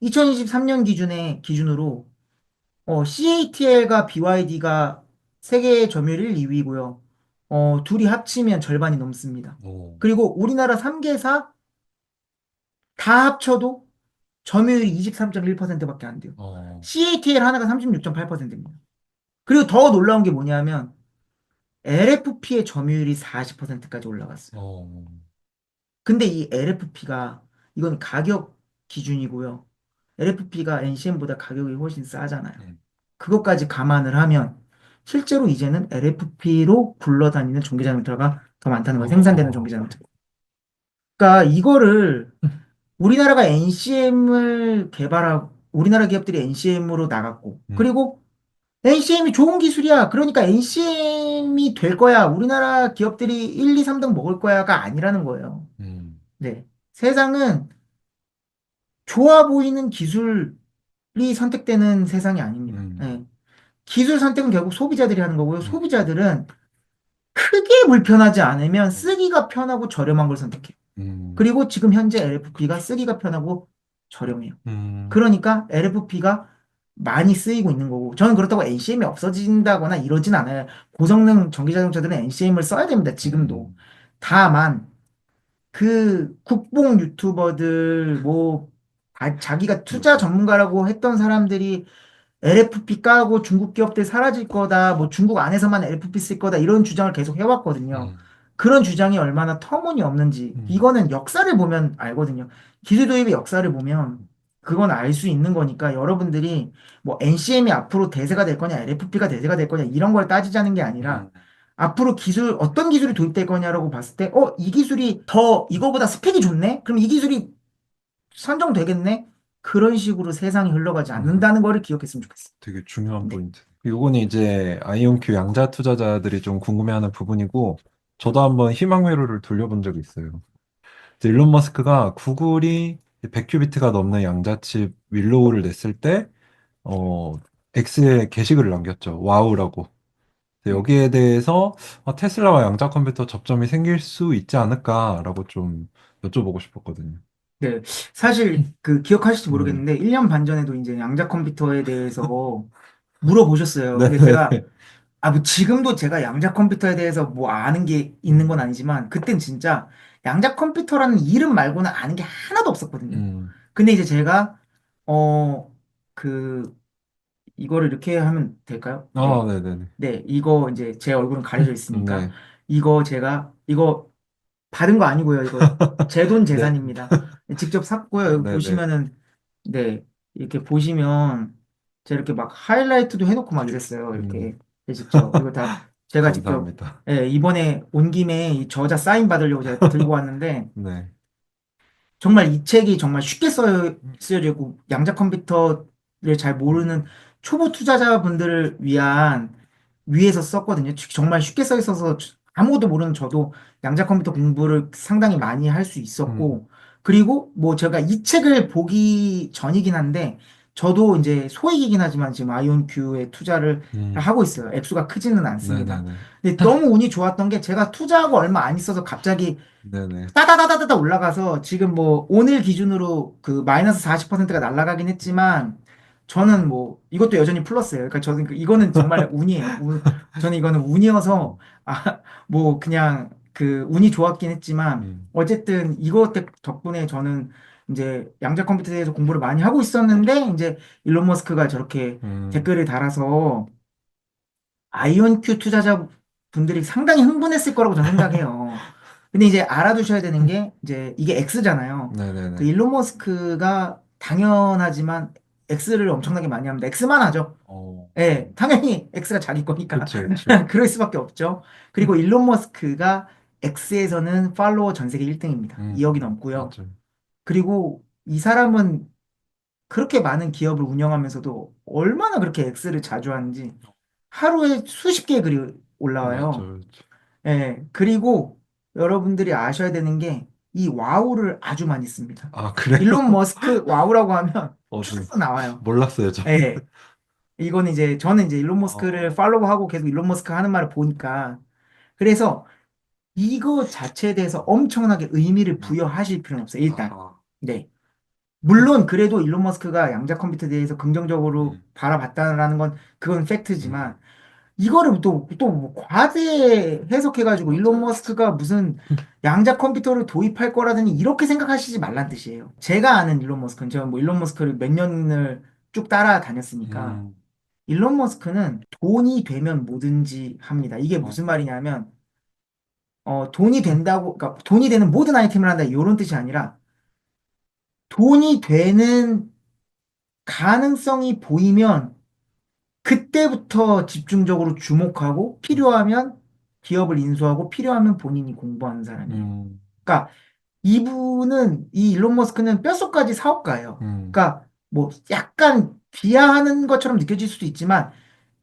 2023년 기준으로 CATL과 BYD가 세계 점유율 1, 2위고요. 둘이 합치면 절반이 넘습니다. 어, 그리고 우리나라 3개사 다 합쳐도 점유율이 23.1%밖에 안 돼요. 어, CATL 하나가 36.8%입니다. 그리고 더 놀라운 게 뭐냐면 LFP의 점유율이 40%까지 올라갔어요. 어, 근데 이 LFP가 이건 가격 기준이고요. LFP가 NCM보다 가격이 훨씬 싸잖아요. 음, 그것까지 감안을 하면 실제로 이제는 LFP로 굴러다니는 전기자동차가 더 많다는 거예요. 생산되는 어, 전기자동차. 그러니까 이거를 우리나라가 NCM을 개발하고 우리나라 기업들이 NCM으로 나갔고 음, 그리고 NCM이 좋은 기술이야. 그러니까 NCM이 될 거야. 우리나라 기업들이 1, 2, 3등 먹을 거야가 아니라는 거예요. 음, 네. 세상은 좋아 보이는 기술이 선택되는 세상이 아닙니다. 음, 네. 기술 선택은 결국 소비자들이 하는 거고요. 음, 소비자들은 크게 불편하지 않으면 어, 쓰기가 편하고 저렴한 걸 선택해요. 음, 그리고 지금 현재 LFP가 쓰기가 편하고 저렴해요. 음, 그러니까 LFP가 많이 쓰이고 있는 거고 저는 그렇다고 NCM이 없어진다거나 이러진 않아요. 고성능 전기자동차들은 NCM을 써야 됩니다. 지금도. 음, 다만 그 국뽕 유튜버들 뭐 자기가 투자 전문가라고 했던 사람들이 LFP 까고 중국 기업들 사라질 거다, 뭐 중국 안에서만 LFP 쓸 거다, 이런 주장을 계속 해왔거든요. 음, 그런 주장이 얼마나 터무니없는지, 음, 이거는 역사를 보면 알거든요. 기술 도입의 역사를 보면 그건 알 수 있는 거니까 여러분들이 뭐 NCM이 앞으로 대세가 될 거냐, LFP가 대세가 될 거냐, 이런 걸 따지자는 게 아니라 음, 앞으로 어떤 기술이 도입될 거냐라고 봤을 때, 이 기술이 더 이거보다 스펙이 좋네? 그럼 이 기술이 선정되겠네? 그런 식으로 세상이 흘러가지 음, 않는다는 거를 기억했으면 좋겠어. 되게 중요한 네. 포인트. 요거는 이제 아이온큐 양자 투자자들이 좀 궁금해하는 부분이고, 저도 한번 희망 회로를 돌려본 적이 있어요. 이제 일론 머스크가 구글이 100큐비트가 넘는 양자칩 윌로우를 냈을 때, 어, X에 게시글을 남겼죠. 와우라고. 근데 네. 여기에 대해서 테슬라와 양자 컴퓨터 접점이 생길 수 있지 않을까라고 좀 여쭤보고 싶었거든요. 네. 사실 그 기억하실지 네. 모르겠는데 1년 반 전에도 이제 양자 컴퓨터에 대해서 물어보셨어요. 근데 제가 네네네. 뭐 지금도 제가 양자 컴퓨터에 대해서 뭐 아는 게 있는 건 음, 아니지만 그땐 진짜 양자 컴퓨터라는 이름 말고는 아는 게 하나도 없었거든요. 음. 근데 이제 제가 어 그 이거를 이렇게 하면 될까요? 아, 네. 네네네. 네, 이거 이제 제 얼굴은 가려져 있으니까 네. 이거 제가 이거 받은 거 아니고요. 이거 제 돈 네. 재산입니다. 직접 샀고요. 여기 네네. 보시면은 네, 이렇게 보시면 제가 이렇게 막 하이라이트도 해놓고 막 이랬어요. 음. 이렇게 직접 이거 다 제가 직접 감사합니다. 이번에 온 김에 이 저자 사인 받으려고 제가 들고 왔는데 네. 정말 이 책이 정말 쉽게 쓰여지고 양자 컴퓨터를 잘 모르는 음. 초보 투자자분들을 위한 위에서 썼거든요. 정말 쉽게 써 있어서 아무것도 모르는 저도 양자 컴퓨터 공부를 상당히 많이 할 수 음. 있었고 그리고 뭐 제가 이 책을 보기 전이긴 한데 저도 이제 소액이긴 하지만 지금 아이온큐에 투자를 음. 하고 있어요. 액수가 크지는 않습니다. 네네네. 근데 너무 운이 좋았던 게 제가 투자하고 얼마 안 있어서 갑자기 네네. 따다다다다다 올라가서 지금 뭐 오늘 기준으로 그 마이너스 40%가 날아가긴 했지만 저는 뭐 이것도 여전히 플러스예요. 그러니까 저는 이거는 정말 운이에요. 저는 이거는 운이어서 음. 뭐 그냥 그 운이 좋았긴 했지만 음. 어쨌든 이것 덕분에 저는 이제 양자 컴퓨터에 대해서 공부를 많이 하고 있었는데 이제 일론 머스크가 저렇게 음. 댓글을 달아서 아이온큐 투자자 분들이 상당히 흥분했을 거라고 저는 생각해요. 근데 이제 알아두셔야 되는 게 이제 이게 X잖아요. 그 네네네. 일론 머스크가 당연하지만 X를 엄청나게 많이 합니다. X만 하죠. 어. 예, 당연히 X가 자기 거니까 그쵸, 그쵸. 그럴 수밖에 없죠. 그리고 일론 머스크가 X에서는 팔로워 전 세계 1등입니다. 2억이 넘고요. 맞죠. 그리고 이 사람은 그렇게 많은 기업을 운영하면서도 얼마나 그렇게 X를 자주 하는지 하루에 수십 개의 글이 올라와요. 맞죠. 예, 그리고 여러분들이 아셔야 되는 게 이 와우를 아주 많이 씁니다. 아, 그래요? 일론 머스크 와우라고 하면 네. 쭉 나와요. 몰랐어요, 저. 예, 이건 이제 저는 이제 일론 머스크를 어. 팔로우하고 계속 일론 머스크 하는 말을 보니까 그래서 이거 자체에 대해서 엄청나게 의미를 음. 부여하실 필요는 없어요. 일단. 아. 네. 물론 그래도 일론 머스크가 양자 컴퓨터에 대해서 긍정적으로 음. 바라봤다라는 건 그건 음. 팩트지만 이거를 또뭐 과대 해석해가지고 일론 맞아요. 머스크가 무슨 양자 컴퓨터를 도입할 거라더니 이렇게 생각하시지 말란 뜻이에요. 제가 아는 일론 머스크는 제가 뭐 일론 머스크를 몇 년을 쭉 따라다녔으니까 음. 일론 머스크는 돈이 되면 뭐든지 합니다. 이게 어. 무슨 말이냐면 돈이 된다고 그러니까 돈이 되는 모든 아이템을 한다 이런 뜻이 아니라 돈이 되는 가능성이 보이면 그때부터 집중적으로 주목하고 필요하면 기업을 인수하고 필요하면 본인이 공부하는 사람이에요. 음. 그러니까 이분은 이 일론 머스크는 뼛속까지 사업가예요. 음. 그러니까 뭐 약간 비하하는 것처럼 느껴질 수도 있지만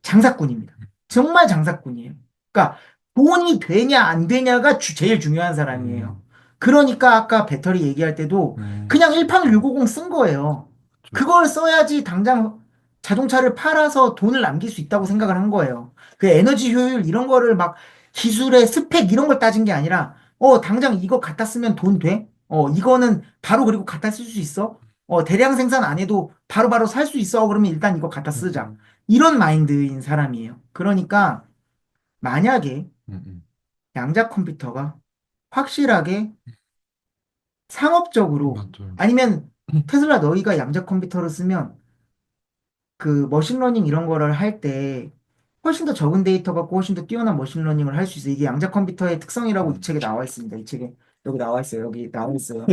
장사꾼입니다. 정말 장사꾼이에요. 그러니까 돈이 되냐 안 되냐가 제일 중요한 사람이에요. 음. 그러니까 아까 배터리 얘기할 때도 그냥 18650 쓴 거예요. 그쵸. 그걸 써야지 당장 자동차를 팔아서 돈을 남길 수 있다고 생각을 한 거예요. 그 에너지 효율 이런 거를 막 기술의 스펙 이런 걸 따진 게 아니라 당장 이거 갖다 쓰면 돈 돼? 이거는 바로 그리고 갖다 쓸 수 있어? 대량 생산 안 해도 바로바로 살 수 있어. 그러면 일단 이거 갖다 쓰자. 음. 이런 마인드인 사람이에요. 그러니까 만약에 음. 양자 컴퓨터가 확실하게 상업적으로 맞죠. 아니면 테슬라 너희가 양자 컴퓨터를 쓰면 그 머신러닝 이런 거를 할 때 훨씬 더 적은 데이터 갖고 훨씬 더 뛰어난 머신러닝을 할 수 있어요. 이게 양자 컴퓨터의 특성이라고 이 음. 책에 나와 있습니다. 이 책에 여기 나와 있어요. 여기 나와 있어요.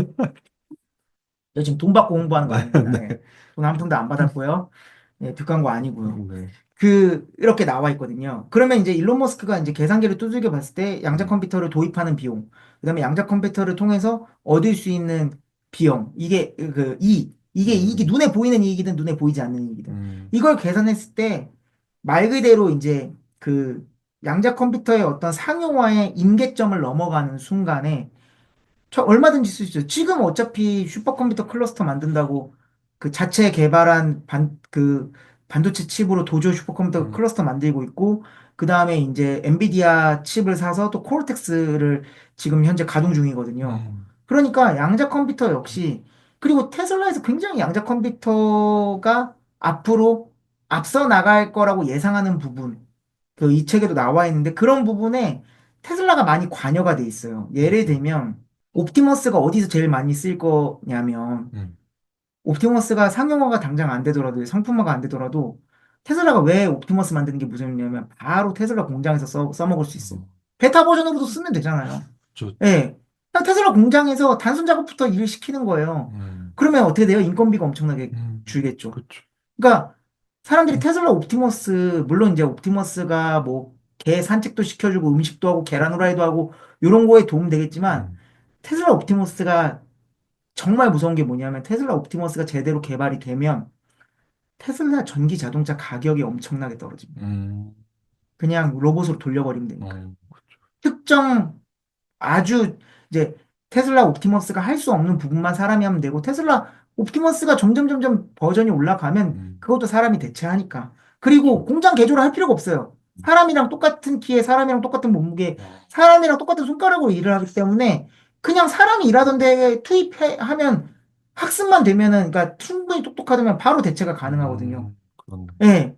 저 지금 돈 받고 공부하는 거 네, 아닙니다. 예. 네. 돈 한 푼도 안 받았고요. 예, 뒷광고 아니고요. 네. 이렇게 나와 있거든요. 그러면 이제 일론 머스크가 이제 계산기를 두들겨 봤을 때 양자 음, 컴퓨터를 도입하는 비용, 그다음에 양자 컴퓨터를 통해서 얻을 수 있는 비용, 이게 이익이 음, 눈에 보이는 이익이든 눈에 보이지 않는 이익이든 음, 이걸 계산했을 때 말 그대로 이제 그 양자 컴퓨터의 어떤 상용화의 임계점을 넘어가는 순간에 얼마든지 쓸 수 있어요. 지금 어차피 슈퍼컴퓨터 클러스터 만든다고 그 자체 개발한 반도체 칩으로 도조 슈퍼컴퓨터 음, 클러스터 만들고 있고, 그 다음에 이제 엔비디아 칩을 사서 또 코르텍스를 지금 현재 가동 중이거든요. 음, 그러니까 양자 컴퓨터 역시, 그리고 테슬라에서 굉장히 양자 컴퓨터가 앞으로 앞서 나갈 거라고 예상하는 부분, 이 책에도 나와 있는데 그런 부분에 테슬라가 많이 관여가 돼 있어요. 예를 음, 들면 옵티머스가 어디서 제일 많이 쓸 거냐면, 음, 옵티머스가 상용화가 당장 안 되더라도, 상품화가 안 되더라도 테슬라가 왜 옵티머스 만드는 게 무섭냐면 바로 테슬라 공장에서 써먹을 수 있어요. 어, 베타 버전으로도 쓰면 되잖아요. 저, 예. 그냥 테슬라 공장에서 단순 작업부터 일을 시키는 거예요. 음, 그러면 어떻게 돼요? 인건비가 엄청나게 줄겠죠. 그쵸. 그러니까 사람들이 테슬라 옵티머스, 물론 이제 옵티머스가 뭐 개 산책도 시켜주고 음식도 하고 계란 후라이도 하고 이런 거에 도움 되겠지만, 음, 테슬라 옵티머스가 정말 무서운 게 뭐냐면 테슬라 옵티머스가 제대로 개발이 되면 테슬라 전기 자동차 가격이 엄청나게 떨어집니다. 음, 그냥 로봇으로 돌려버리면 되니까요. 그쵸. 특정 아주 이제 테슬라 옵티머스가 할 수 없는 부분만 사람이 하면 되고, 테슬라 옵티머스가 점점 버전이 올라가면 음, 그것도 사람이 대체하니까. 그리고 그쵸. 공장 개조를 할 필요가 없어요. 사람이랑 똑같은 키에 사람이랑 똑같은 몸무게, 어, 사람이랑 똑같은 손가락으로 일을 하기 때문에 그냥 사람이 일하던 데에 투입하면, 학습만 되면은, 그러니까 충분히 똑똑하다면 바로 대체가 가능하거든요. 그렇네. 예.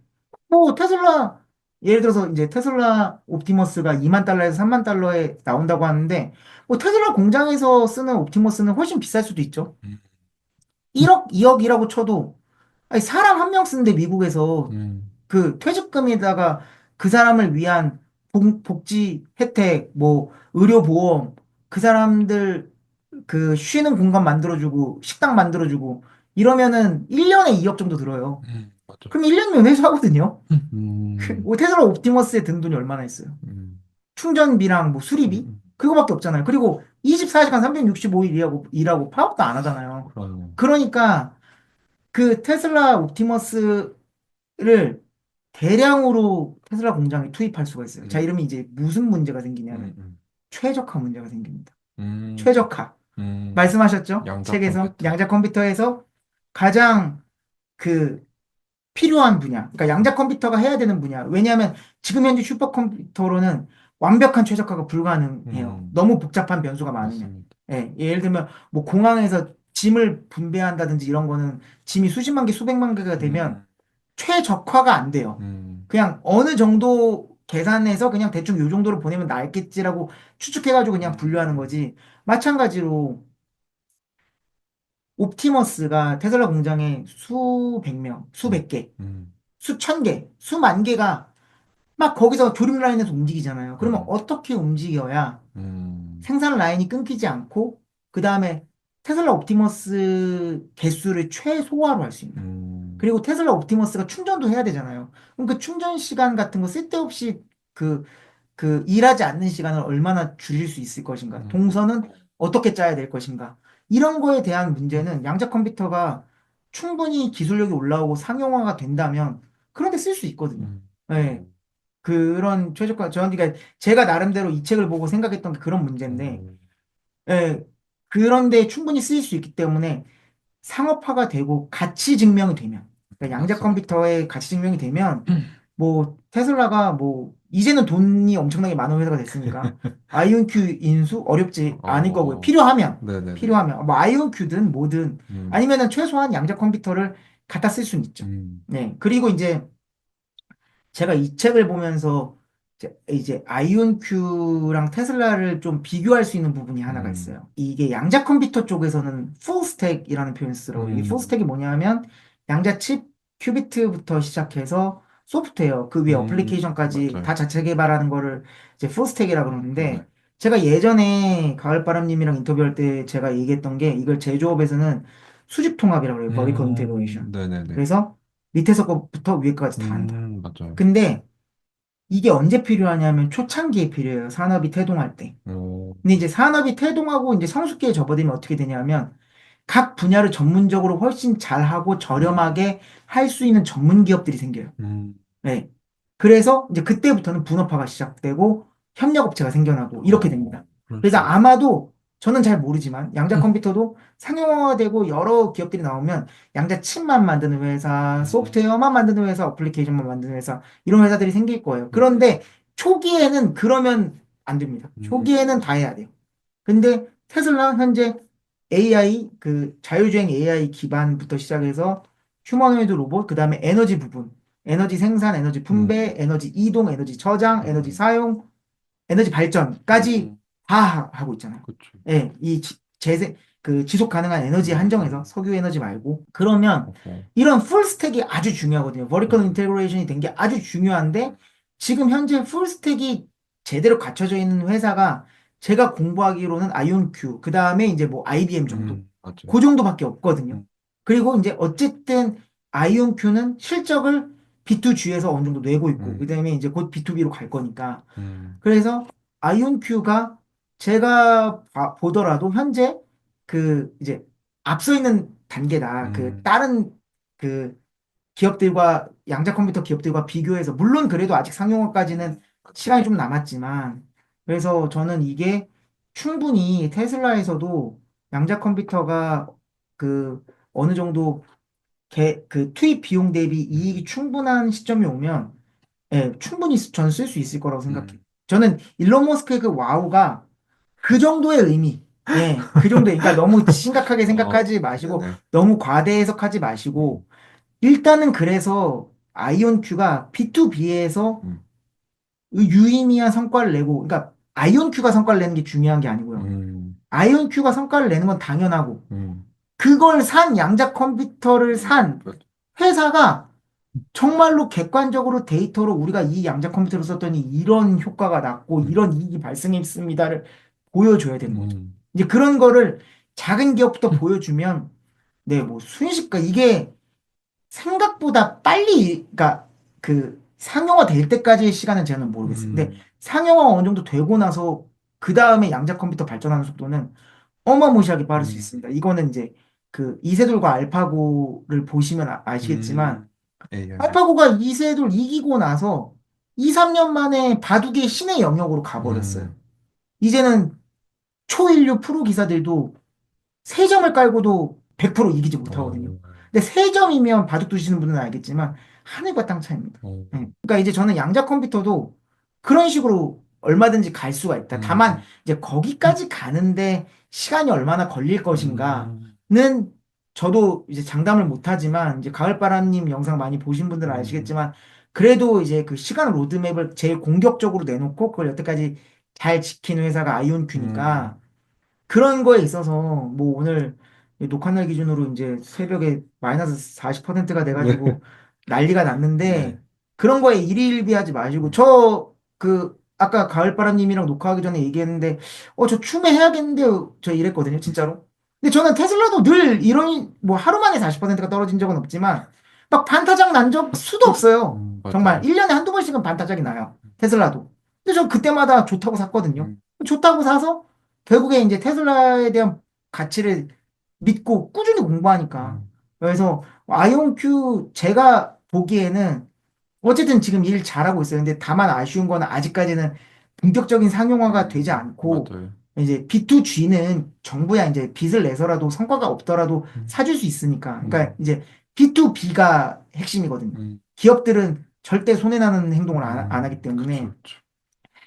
뭐 테슬라, 예를 들어서 이제 테슬라 옵티머스가 2만 달러에서 3만 달러에 나온다고 하는데, 뭐 테슬라 공장에서 쓰는 옵티머스는 훨씬 비쌀 수도 있죠. 음, 1억, 2억이라고 쳐도, 아니 사람 한 명 쓰는데 미국에서 음, 퇴직금에다가 그 사람을 위한 복지 혜택, 뭐 의료보험, 그 사람들 쉬는 공간 만들어주고 식당 만들어주고 이러면은 1년에 2억 정도 들어요. 맞아. 그럼 1년이면 회수하거든요. 음, 테슬라 옵티머스에 든 돈이 얼마나 있어요? 음, 충전비랑 뭐 수리비? 음, 그거밖에 없잖아요. 그리고 24시간 365일 일하고 파업도 안 하잖아요. 그러네. 그러니까 테슬라 옵티머스를 대량으로 테슬라 공장에 투입할 수가 있어요. 자, 음, 이러면 이제 무슨 문제가 생기냐면 음, 최적화 문제가 생깁니다. 음, 최적화. 음, 말씀하셨죠? 양자 책에서 컴퓨터. 양자 컴퓨터에서 가장 그 필요한 분야, 그러니까 양자 컴퓨터가 해야 되는 분야. 왜냐하면 지금 현재 슈퍼컴퓨터로는 완벽한 최적화가 불가능해요. 음, 너무 복잡한 변수가 많으면. 맞습니다. 예, 예를 들면 뭐 공항에서 짐을 분배한다든지 이런 거는 짐이 수십만 개, 수백만 개가 되면 음, 최적화가 안 돼요. 음, 그냥 어느 정도 계산해서 그냥 대충 요 정도로 보내면 나겠지라고 추측해가지고 그냥 분류하는 음, 거지. 마찬가지로 옵티머스가 테슬라 공장에 수백 명, 음, 수백 개, 음, 수천 개, 수만 개가 막 거기서 조립 라인에서 움직이잖아요. 그러면 음, 어떻게 움직여야 음, 생산 라인이 끊기지 않고 그 다음에 테슬라 옵티머스 개수를 최소화로 할 수 있나? 음, 그리고 테슬라 옵티머스가 충전도 해야 되잖아요. 그럼 그 충전 시간 같은 거 쓸데없이 그, 일하지 않는 시간을 얼마나 줄일 수 있을 것인가? 음, 동선은 어떻게 짜야 될 것인가? 이런 거에 대한 문제는 양자 컴퓨터가 충분히 기술력이 올라오고 상용화가 된다면 그런 데 쓸 수 있거든요. 음, 네. 그런 최적화, 그러니까 제가 나름대로 이 책을 보고 생각했던 게 그런 문제인데, 음, 예, 그런데 충분히 쓰일 수 있기 때문에 상업화가 되고 가치 증명이 되면, 그러니까 양자 맞습니다. 컴퓨터의 가치 증명이 되면, 뭐 테슬라가 뭐 이제는 돈이 엄청나게 많은 회사가 됐으니까 아이온큐 인수 어렵지 않을 거고요. 어, 필요하면 네네네. 필요하면 뭐 아이온큐든 뭐든 음, 아니면은 최소한 양자 컴퓨터를 갖다 쓸 수는 있죠. 음, 네. 그리고 이제 제가 이 책을 보면서 이제 아이온큐랑 테슬라를 좀 비교할 수 있는 부분이 하나가 음, 있어요. 이게 양자 컴퓨터 쪽에서는 풀스택이라는 표현을 쓰더라고요. 이 음, 풀스택이 뭐냐면 양자 칩, 큐비트부터 시작해서 소프트웨어, 그 위에 어플리케이션까지 맞아요. 다 자체 개발하는 거를 이제 풀스택이라고 네. 그러는데, 제가 예전에 가을바람님이랑 인터뷰할 때 제가 얘기했던 게 이걸 제조업에서는 수직 통합이라고 해요. 버티컬 인테그레이션. 네네네. 그래서 밑에서 거부터 위에까지 다 한다. 맞아요. 근데 이게 언제 필요하냐면 초창기에 필요해요. 산업이 태동할 때. 근데 이제 산업이 태동하고 이제 성숙기에 접어들면 어떻게 되냐면 각 분야를 전문적으로 훨씬 잘하고 저렴하게 할 수 있는 전문 기업들이 생겨요. 음, 네. 그래서 이제 그때부터는 분업화가 시작되고 협력업체가 생겨나고 이렇게 됩니다. 그럴 그래서 수 있. 아마도 저는 잘 모르지만 양자 컴퓨터도 상용화되고 여러 기업들이 나오면 양자 칩만 만드는 회사, 음, 소프트웨어만 만드는 회사, 어플리케이션만 만드는 회사 이런 회사들이 생길 거예요. 음, 그런데 초기에는 그러면 안 됩니다. 음, 초기에는 다 해야 돼요. 근데 테슬라 현재 AI 그 자율주행 AI 기반부터 시작해서 휴머노이드 로봇 그다음에 에너지 부분 에너지 생산, 에너지 분배, 에너지 이동, 에너지 저장, 에너지 음, 사용, 에너지 발전까지 음, 다 하고 있잖아요. 그쵸. 예, 이 재생 그 지속 가능한 에너지 한정에서 음, 석유 에너지 말고 그러면 어허. 이런 풀 스택이 아주 중요하거든요. 버티컬 음, 인테그레이션이 된 게 아주 중요한데 지금 현재 풀 스택이 제대로 갖춰져 있는 회사가 제가 공부하기로는 아이온큐, 그 다음에 이제 뭐 IBM 정도, 맞아요. 그 정도밖에 없거든요. 음, 그리고 이제 어쨌든 아이온큐는 실적을 B2G에서 어느 정도 내고 있고, 그 음, 다음에 이제 곧 B2B로 갈 거니까. 음, 그래서 아이온큐가 제가 보더라도 현재 그 이제 앞서 있는 단계다. 그 음, 다른 그 기업들과 양자 컴퓨터 기업들과 비교해서 물론 그래도 아직 상용화까지는 그쵸. 시간이 좀 남았지만 그래서 저는 이게 충분히 테슬라에서도 양자 컴퓨터가 그 어느 정도 그 투입 비용 대비 이익이 음, 충분한 시점이 오면 예, 충분히 저는 쓸 수 있을 거라고 생각해요. 음, 저는 일론 머스크의 그 와우가 그 정도의 의미, 예, 그 정도의, 그러니까 너무 심각하게 생각하지 마시고, 네네. 너무 과대 해석하지 음, 마시고, 일단은 그래서 아이온큐가 B2B에서 음, 유의미한 성과를 내고, 그러니까 아이온큐가 성과를 내는 게 중요한 게 아니고요. 음, 아이온큐가 성과를 내는 건 당연하고, 음, 그걸 산 양자 컴퓨터를 산 맞- 회사가 정말로 객관적으로 데이터로 우리가 이 양자 컴퓨터를 썼더니 이런 효과가 났고 음, 이런 이익이 발생했습니다를 보여줘야 되는 거죠. 음, 이제 그런 거를 작은 기업부터 보여주면 네, 뭐 순식간 이게 생각보다 빨리 그러니까 그 상용화 될 때까지의 시간은 저는 모르겠어요. 근데 음, 상용화 어느 정도 되고 나서 그 다음에 양자 컴퓨터 발전하는 속도는 어마무시하게 빠를 수 음, 있습니다. 이거는 이제 그 이세돌과 알파고를 보시면 아시겠지만 AI. 알파고가 이세돌 이기고 나서 2, 3년 만에 바둑의 신의 영역으로 가버렸어요. 음, 이제는 초인류 프로 기사들도 3점을 깔고도 100% 이기지 못하거든요. 어, 근데 3점이면 바둑 두시는 분은 알겠지만 하늘과 땅 차이입니다. 어, 예. 그러니까 이제 저는 양자 컴퓨터도 그런 식으로 얼마든지 갈 수가 있다. 다만 음, 이제 거기까지 가는데 시간이 얼마나 걸릴 것인가는 음, 저도 이제 장담을 못하지만 이제 가을바람님 영상 많이 보신 분들은 음, 아시겠지만 그래도 이제 그 시간 로드맵을 제일 공격적으로 내놓고 그걸 여태까지 잘 지킨 회사가 음, 아이온큐니까 그런 거에 있어서 뭐 오늘 녹화날 기준으로 이제 새벽에 마이너스 40%가 네, 돼가지고 난리가 났는데 네, 그런 거에 일희일비하지 마시고 음, 저 그 아까 가을바람님이랑 녹화하기 전에 얘기했는데 저 추매 해야겠는데요 저 이랬거든요 진짜로. 근데 저는 테슬라도 늘 이런 뭐 하루 만에 40%가 떨어진 적은 없지만 막 반타작 난 적 수도 없어요. 정말 맞아요. 1년에 한두 번씩은 반타작이 나요. 테슬라도. 근데 전 그때마다 좋다고 샀거든요. 음, 좋다고 사서 결국에 이제 테슬라에 대한 가치를 믿고 꾸준히 공부하니까. 음, 그래서 아이온큐 제가 보기에는 어쨌든 지금 일 잘하고 있어요. 근데 다만 아쉬운 거는 아직까지는 본격적인 상용화가 되지 않고 맞아요. 이제 B2G는 정부야 이제 빚을 내서라도 성과가 없더라도 음, 사줄 수 있으니까. 그러니까 음, 이제 B2B가 핵심이거든요. 음, 기업들은 절대 손해나는 행동을 안 하기 그쵸, 때문에 그쵸.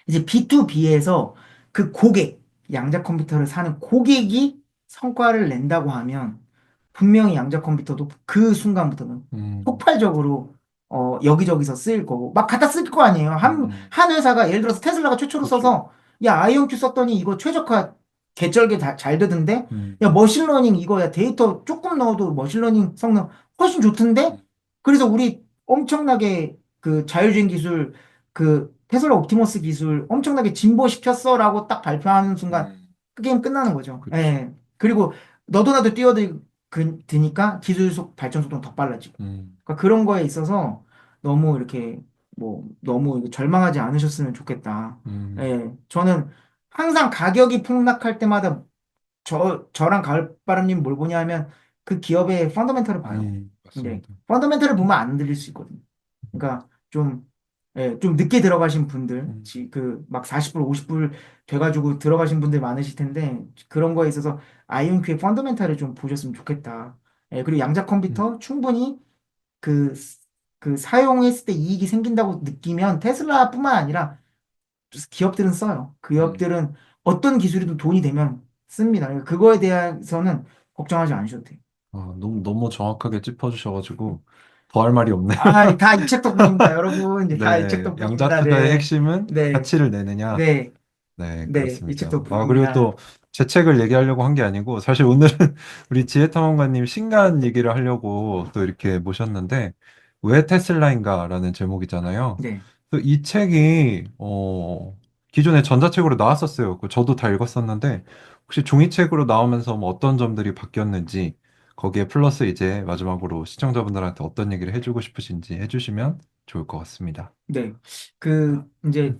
이제 B2B에서 그 고객, 양자 컴퓨터를 사는 고객이 성과를 낸다고 하면 분명히 양자 컴퓨터도 그 순간부터는 음, 폭발적으로 여기저기서 쓰일 거고 막 갖다 쓸 거 아니에요. 음, 한 회사가 예를 들어서 테슬라가 최초로 그쵸. 써서 야 아이온큐 썼더니 이거 최적화 개쩔게 잘 되던데 음, 야 머신러닝 이거 야 데이터 조금 넣어도 머신러닝 성능 훨씬 좋던데 음, 그래서 우리 엄청나게 그 자율주행 기술 그 테슬라 옵티머스 기술 엄청나게 진보시켰어라고 딱 발표하는 순간 음, 그 게임 끝나는 거죠. 그쵸. 예. 그리고 너도 나도 뛰어들 드니까 기술 발전 속도는 더 빨라지고. 음, 그러니까 그런 거에 있어서 너무 이렇게 뭐 너무 이렇게 절망하지 않으셨으면 좋겠다. 음, 예, 저는 항상 가격이 폭락할 때마다 저랑 가을바람님 뭘 보냐 하면 그 기업의 펀더멘털을 봐요. 근데 맞습니다. 펀더멘털을 보면 안 들릴 수 있거든요. 그러니까 좀, 예, 좀 늦게 들어가신 분들, 음, 막 40불, 50불 돼가지고 들어가신 분들 많으실 텐데 그런 거에 있어서 아이온큐의 펀더멘털을 좀 보셨으면 좋겠다. 예, 그리고 양자 음, 컴퓨터 충분히 그, 사용했을 때 이익이 생긴다고 느끼면 테슬라뿐만 아니라 기업들은 써요. 음. 기업들은 어떤 기술이든 돈이 되면 씁니다. 그러니까 그거에 대해서는 걱정하지 않으셔도 돼요. 너무 정확하게 짚어주셔가지고 더 할 말이 없네요. 아, 다 이 책 덕분입니다, 여러분. 이제 다 이 책 네, 양자 덕분입니다. 투자의 네, 핵심은 네, 가치를 내느냐. 네, 네, 네, 이 책 그렇습니다. 그리고 덕분입니다. 또 제 책을 얘기하려고 한 게 아니고, 사실 오늘은 우리 지혜탐험가님 신간 얘기를 하려고 또 이렇게 모셨는데, 왜 테슬라인가라는 제목이잖아요. 네, 또 이 책이, 기존에 전자책으로 나왔었어요. 저도 다 읽었었는데, 혹시 종이책으로 나오면서 뭐 어떤 점들이 바뀌었는지, 거기에 플러스 이제 마지막으로 시청자분들한테 어떤 얘기를 해주고 싶으신지 해주시면 좋을 것 같습니다. 네. 이제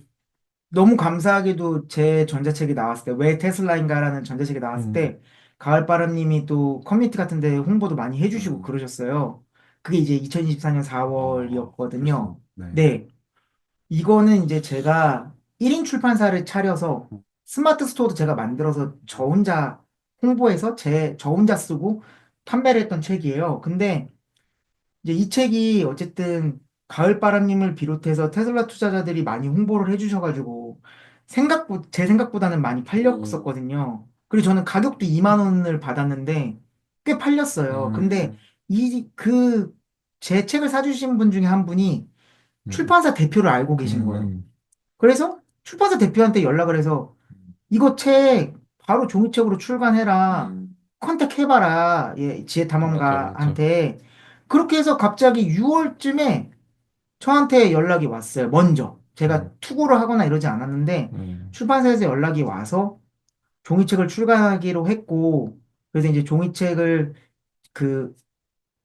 너무 감사하게도 제 전자책이 나왔을 때, 왜 테슬라인가라는 전자책이 나왔을 음, 때, 가을바람님이 또 커뮤니티 같은 데 홍보도 많이 해주시고 음, 그러셨어요. 그게 이제 2024년 벌써, 4월이었거든요. 네. 네. 이거는 이제 제가 1인 출판사를 차려서 스마트 스토어도 제가 만들어서 저 혼자 홍보해서 저 혼자 쓰고 판매를 했던 책이에요. 근데 이제 이 책이 어쨌든 가을바람님을 비롯해서 테슬라 투자자들이 많이 홍보를 해주셔가지고 제 생각보다는 많이 음, 팔렸었거든요. 그리고 저는 가격도 2만 원을 받았는데 꽤 팔렸어요. 음, 근데 제 책을 사주신 분 중에 한 분이 음, 출판사 대표를 알고 계신 거예요. 음, 그래서 출판사 대표한테 연락을 해서 이거 책 바로 종이책으로 출간해라. 음, 컨택해봐라. 예, 지혜 맞아, 맞아. 탐험가한테. 그렇게 해서 갑자기 6월쯤에 저한테 연락이 왔어요. 먼저. 제가 음, 투고를 하거나 이러지 않았는데 음, 출판사에서 연락이 와서 종이책을 출간하기로 했고 그래서 이제 종이책을 그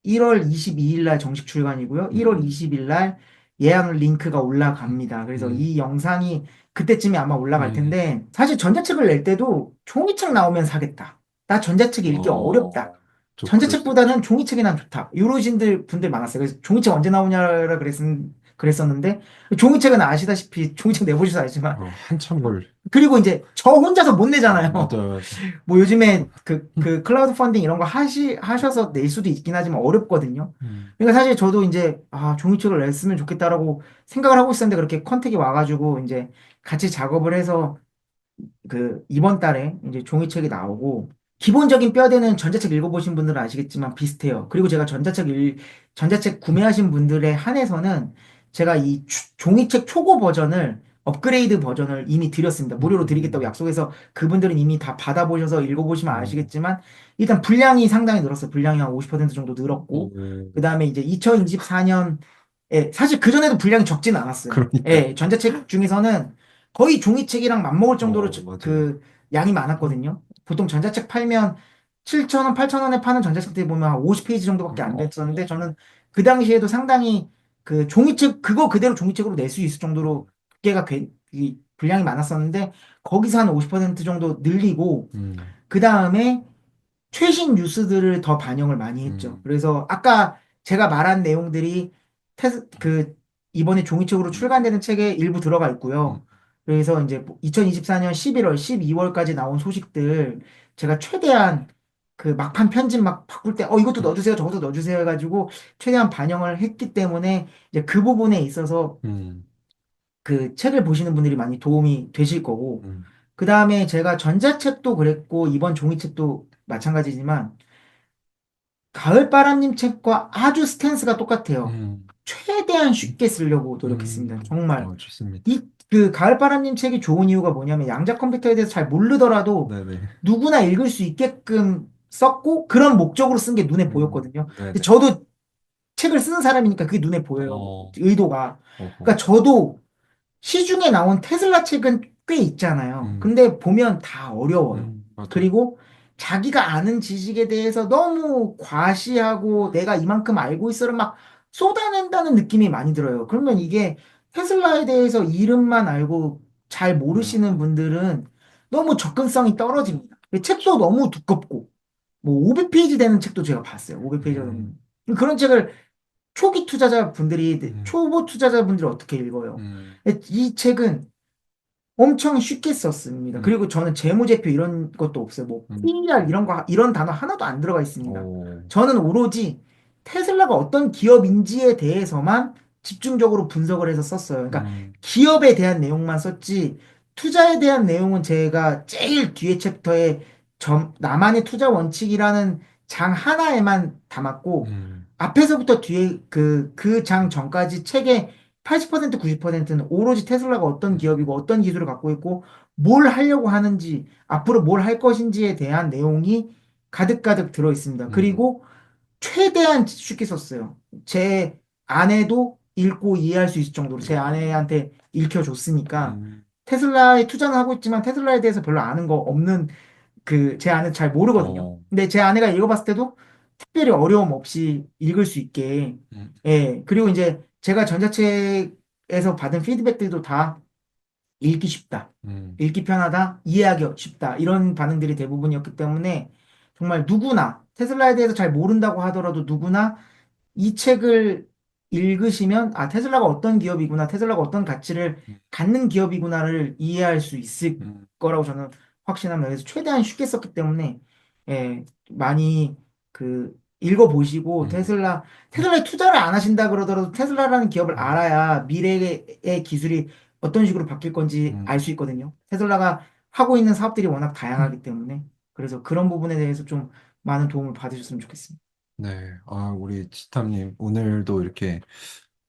1월 22일 날 정식 출간이고요. 1월 음, 20일 날 예약 링크가 올라갑니다. 그래서 음, 이 영상이 그때쯤에 아마 올라갈 음, 텐데 사실 전자책을 낼 때도 종이책 나오면 사겠다. 나 전자책 읽기 어렵다. 그럴 수 있죠. 전자책보다는 종이책이 난 좋다. 이러신 분들 많았어요. 그래서 종이책 언제 나오냐라 그랬었는데 종이책은 아시다시피 종이책 내보셔서 알지만 한참 걸, 그리고 이제 저 혼자서 못 내잖아요. 맞아요, 맞아. 뭐 요즘에 클라우드 펀딩 이런 거 하셔서 낼 수도 있긴 하지만 어렵거든요. 음, 그러니까 사실 저도 이제, 종이책을 냈으면 좋겠다라고 생각을 하고 있었는데 그렇게 컨택이 와가지고 이제 같이 작업을 해서 이번 달에 이제 종이책이 나오고 기본적인 뼈대는 전자책 읽어보신 분들은 아시겠지만 비슷해요. 그리고 제가 전자책 구매하신 분들에 한해서는 제가 종이책 초고 버전을 업그레이드 버전을 이미 드렸습니다. 무료로 드리겠다고 음, 약속해서 그분들은 이미 다 받아보셔서 읽어보시면 어, 아시겠지만 일단 분량이 상당히 늘었어요. 분량이 한 50% 정도 늘었고 그 다음에 이제 2024년 사실 그전에도 분량이 적진 않았어요. 그러니까, 예, 전자책 중에서는 거의 종이책이랑 맞먹을 정도로 맞아요. 양이 많았거든요. 보통 전자책 팔면 7,000원, 8,000원에 파는 전자책들 보면 한 50페이지 정도밖에 안 됐었는데 저는 그 당시에도 상당히 그거 그대로 종이책으로 낼 수 있을 정도로 이 분량이 많았었는데 거기서 한 50% 정도 늘리고 음, 그 다음에 최신 뉴스들을 더 반영을 많이 했죠. 음, 그래서 아까 제가 말한 내용들이 테스, 그, 이번에 종이책으로 출간되는 책에 일부 들어가 음, 있고요. 그래서 이제 2024년 11월, 12월까지 나온 소식들 제가 최대한 막판 편집 막 바꿀 때, 이것도 음, 넣어주세요, 저것도 넣어주세요 해가지고 최대한 반영을 했기 때문에 이제 그 부분에 있어서 음, 책을 보시는 분들이 많이 도움이 되실 거고, 음, 그 다음에 제가 전자책도 그랬고, 이번 종이책도 마찬가지지만, 가을바람님 책과 아주 스탠스가 똑같아요. 음, 최대한 쉽게 쓰려고 노력했습니다. 정말. 좋습니다. 가을바람님 책이 좋은 이유가 뭐냐면, 양자 컴퓨터에 대해서 잘 모르더라도 네네. 누구나 읽을 수 있게끔 썼고, 그런 목적으로 쓴 게 눈에 보였거든요. 근데 네네. 저도 책을 쓰는 사람이니까 그게 눈에 보여요. 어, 의도가. 어허. 그러니까 저도 시중에 나온 테슬라 책은 꽤 있잖아요. 음, 근데 보면 다 어려워요. 맞아요. 그리고 자기가 아는 지식에 대해서 너무 과시하고 내가 이만큼 알고 있어를 막 쏟아낸다는 느낌이 많이 들어요. 그러면 이게 테슬라에 대해서 이름만 알고 잘 모르시는 음, 분들은 너무 접근성이 떨어집니다. 책도 너무 두껍고, 뭐 500페이지 되는 책도 제가 봤어요. 500페이지가 음, 넘는. 그런 책을 초기 투자자분들이, 음, 초보 투자자분들이 어떻게 읽어요? 음, 이 책은 엄청 쉽게 썼습니다. 음, 그리고 저는 재무제표 이런 것도 없어요. 뭐 음, PER 이런 거 이런 단어 하나도 안 들어가 있습니다. 오, 저는 오로지 테슬라가 어떤 기업인지에 대해서만 집중적으로 분석을 해서 썼어요. 그러니까 음, 기업에 대한 내용만 썼지 투자에 대한 내용은 제가 제일 뒤에 챕터에 나만의 투자 원칙이라는 장 하나에만 담았고 음, 앞에서부터 뒤에 그 장 전까지 책의 80% 90%는 오로지 테슬라가 어떤 음, 기업이고 어떤 기술을 갖고 있고 뭘 하려고 하는지 앞으로 뭘 할 것인지에 대한 내용이 가득가득 들어 있습니다. 음, 그리고 최대한 쉽게 썼어요. 제 아내도 읽고 이해할 수 있을 정도로 제 아내한테 읽혀줬으니까 음, 테슬라에 투자는 하고 있지만 테슬라에 대해서 별로 아는 거 없는 제 아내는 잘 모르거든요. 어, 근데 제 아내가 읽어봤을 때도 특별히 어려움 없이 읽을 수 있게 음, 예. 그리고 이제 제가 전자책에서 받은 피드백들도 다 읽기 쉽다. 음, 읽기 편하다. 이해하기 쉽다. 이런 반응들이 대부분이었기 때문에 정말 누구나 테슬라에 대해서 잘 모른다고 하더라도 누구나 이 책을 읽으시면 아, 테슬라가 어떤 기업이구나, 테슬라가 어떤 가치를 음, 갖는 기업이구나를 이해할 수 있을 음, 거라고 저는 확신합니다. 그래서 최대한 쉽게 썼기 때문에 예, 많이 읽어보시고 음, 테슬라에 투자를 안 하신다 그러더라도 테슬라라는 기업을 음, 알아야 미래의 기술이 어떤 식으로 바뀔 건지 알 음. 수 있거든요. 테슬라가 하고 있는 사업들이 워낙 다양하기 때문에 그래서 그런 부분에 대해서 좀 많은 도움을 받으셨으면 좋겠습니다. 네, 아, 우리 치탐님, 오늘도 이렇게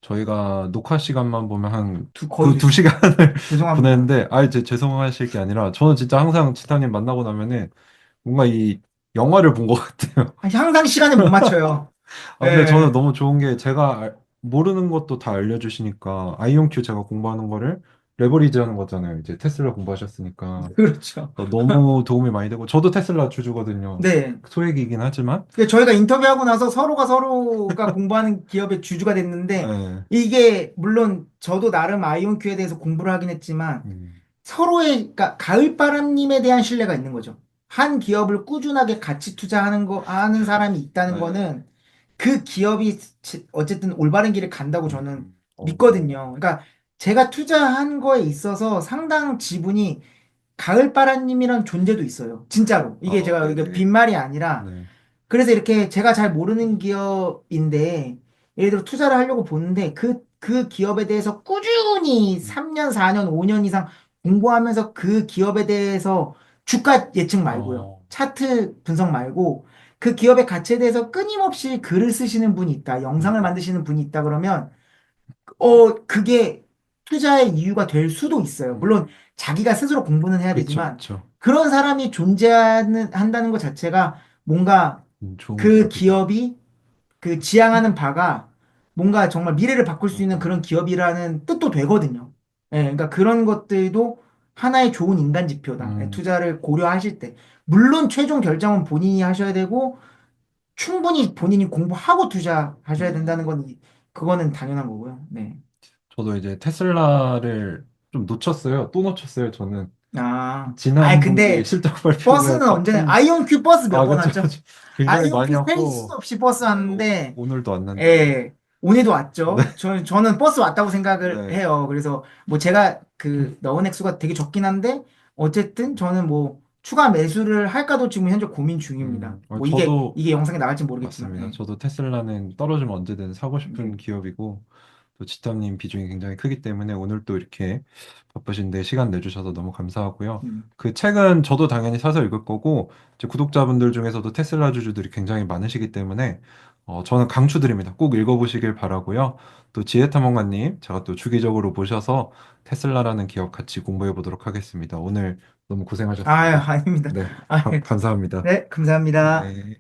저희가 녹화 시간만 보면 한 거의 두 두 시간. 시간을 죄송합니다. 보냈는데, 아, 이제 죄송하실 게 아니라, 저는 진짜 항상 치탐님 만나고 나면은 뭔가 이 영화를 본 것 같아요. 항상 시간을 못 맞춰요. 아, 근데 저는 예, 너무 좋은 게 제가 모르는 것도 다 알려주시니까, 아이온큐 제가 공부하는 거를 레버리지 하는 거잖아요. 이제 테슬라 공부하셨으니까. 그렇죠. 너무 도움이 많이 되고, 저도 테슬라 주주거든요. 네. 소액이긴 하지만, 저희가 인터뷰하고 나서 서로가 공부하는 기업의 주주가 됐는데, 예, 이게, 물론 저도 나름 아이온큐에 대해서 공부를 하긴 했지만, 음, 그러니까 가을바람님에 대한 신뢰가 있는 거죠. 한 기업을 꾸준하게 같이 하는 사람이 있다는 예, 거는 그 기업이 어쨌든 올바른 길을 간다고 저는 어, 믿거든요. 그러니까 제가 투자한 거에 있어서 상당 지분이 가을바람님이란 존재도 있어요. 진짜로. 이게 제가 이게 네네. 빈말이 아니라 네. 그래서 이렇게 제가 잘 모르는 기업인데, 예를 들어 투자를 하려고 보는데, 그 기업에 대해서 꾸준히 음. 3년, 4년, 5년 이상 공부하면서 그 기업에 대해서 주가 예측 말고요. 어, 차트 분석 말고, 그 기업의 가치에 대해서 끊임없이 글을 쓰시는 분이 있다, 영상을 음, 만드시는 분이 있다 그러면, 그게 투자의 이유가 될 수도 있어요. 물론 음, 자기가 스스로 공부는 해야 그쵸, 되지만, 그쵸. 그런 사람이 한다는 것 자체가 뭔가 좋은 그 기업이다. 기업이 지향하는 바가 뭔가 정말 미래를 바꿀 수 있는 그런 음, 기업이라는 뜻도 되거든요. 예, 그러니까 그런 것들도 하나의 좋은 인간 지표다. 예, 음, 투자를 고려하실 때. 물론 최종 결정은 본인이 하셔야 되고 충분히 본인이 공부하고 투자하셔야 된다는 음. 건 그거는 당연한 거고요. 네. 저도 이제 테슬라를 좀 놓쳤어요. 또 놓쳤어요, 저는. 지난 분기 근데 실적 발표 후에 버스는 언제나 아이온큐 버스 몇 아, 번 그쵸, 왔죠? 그쵸. 굉장히 많이 아이온큐 셀 수 왔고, 없이 버스 왔는데 오늘도 왔는데, 예, 오늘도 네, 왔죠. 저는 버스 왔다고 생각을 네. 해요. 그래서 뭐 제가 넣은 액수가 되게 적긴 한데, 어쨌든 저는 뭐 추가 매수를 할까도 지금 현재 고민 중입니다. 뭐 저도 이게 영상에 나갈지 모르겠지만, 맞습니다. 예. 저도 테슬라는 떨어지면 언제든 사고 네. 싶은 기업이고, 또 지탐님 비중이 굉장히 크기 때문에 오늘 또 이렇게 바쁘신데 시간 내주셔서 너무 감사하고요. 음. 그 책은 저도 당연히 사서 읽을 거고, 제 구독자분들 중에서도 테슬라 주주들이 굉장히 많으시기 때문에, 저는 강추드립니다. 꼭 읽어보시길 바라고요. 또 지혜탐험가님, 제가 또 주기적으로 모셔서 테슬라라는 기업 같이 공부해 보도록 하겠습니다. 오늘 너무 아유, 고생하셨습니다. 아닙니다. 네, 아유, 감사합니다. 네, 감사합니다. 네.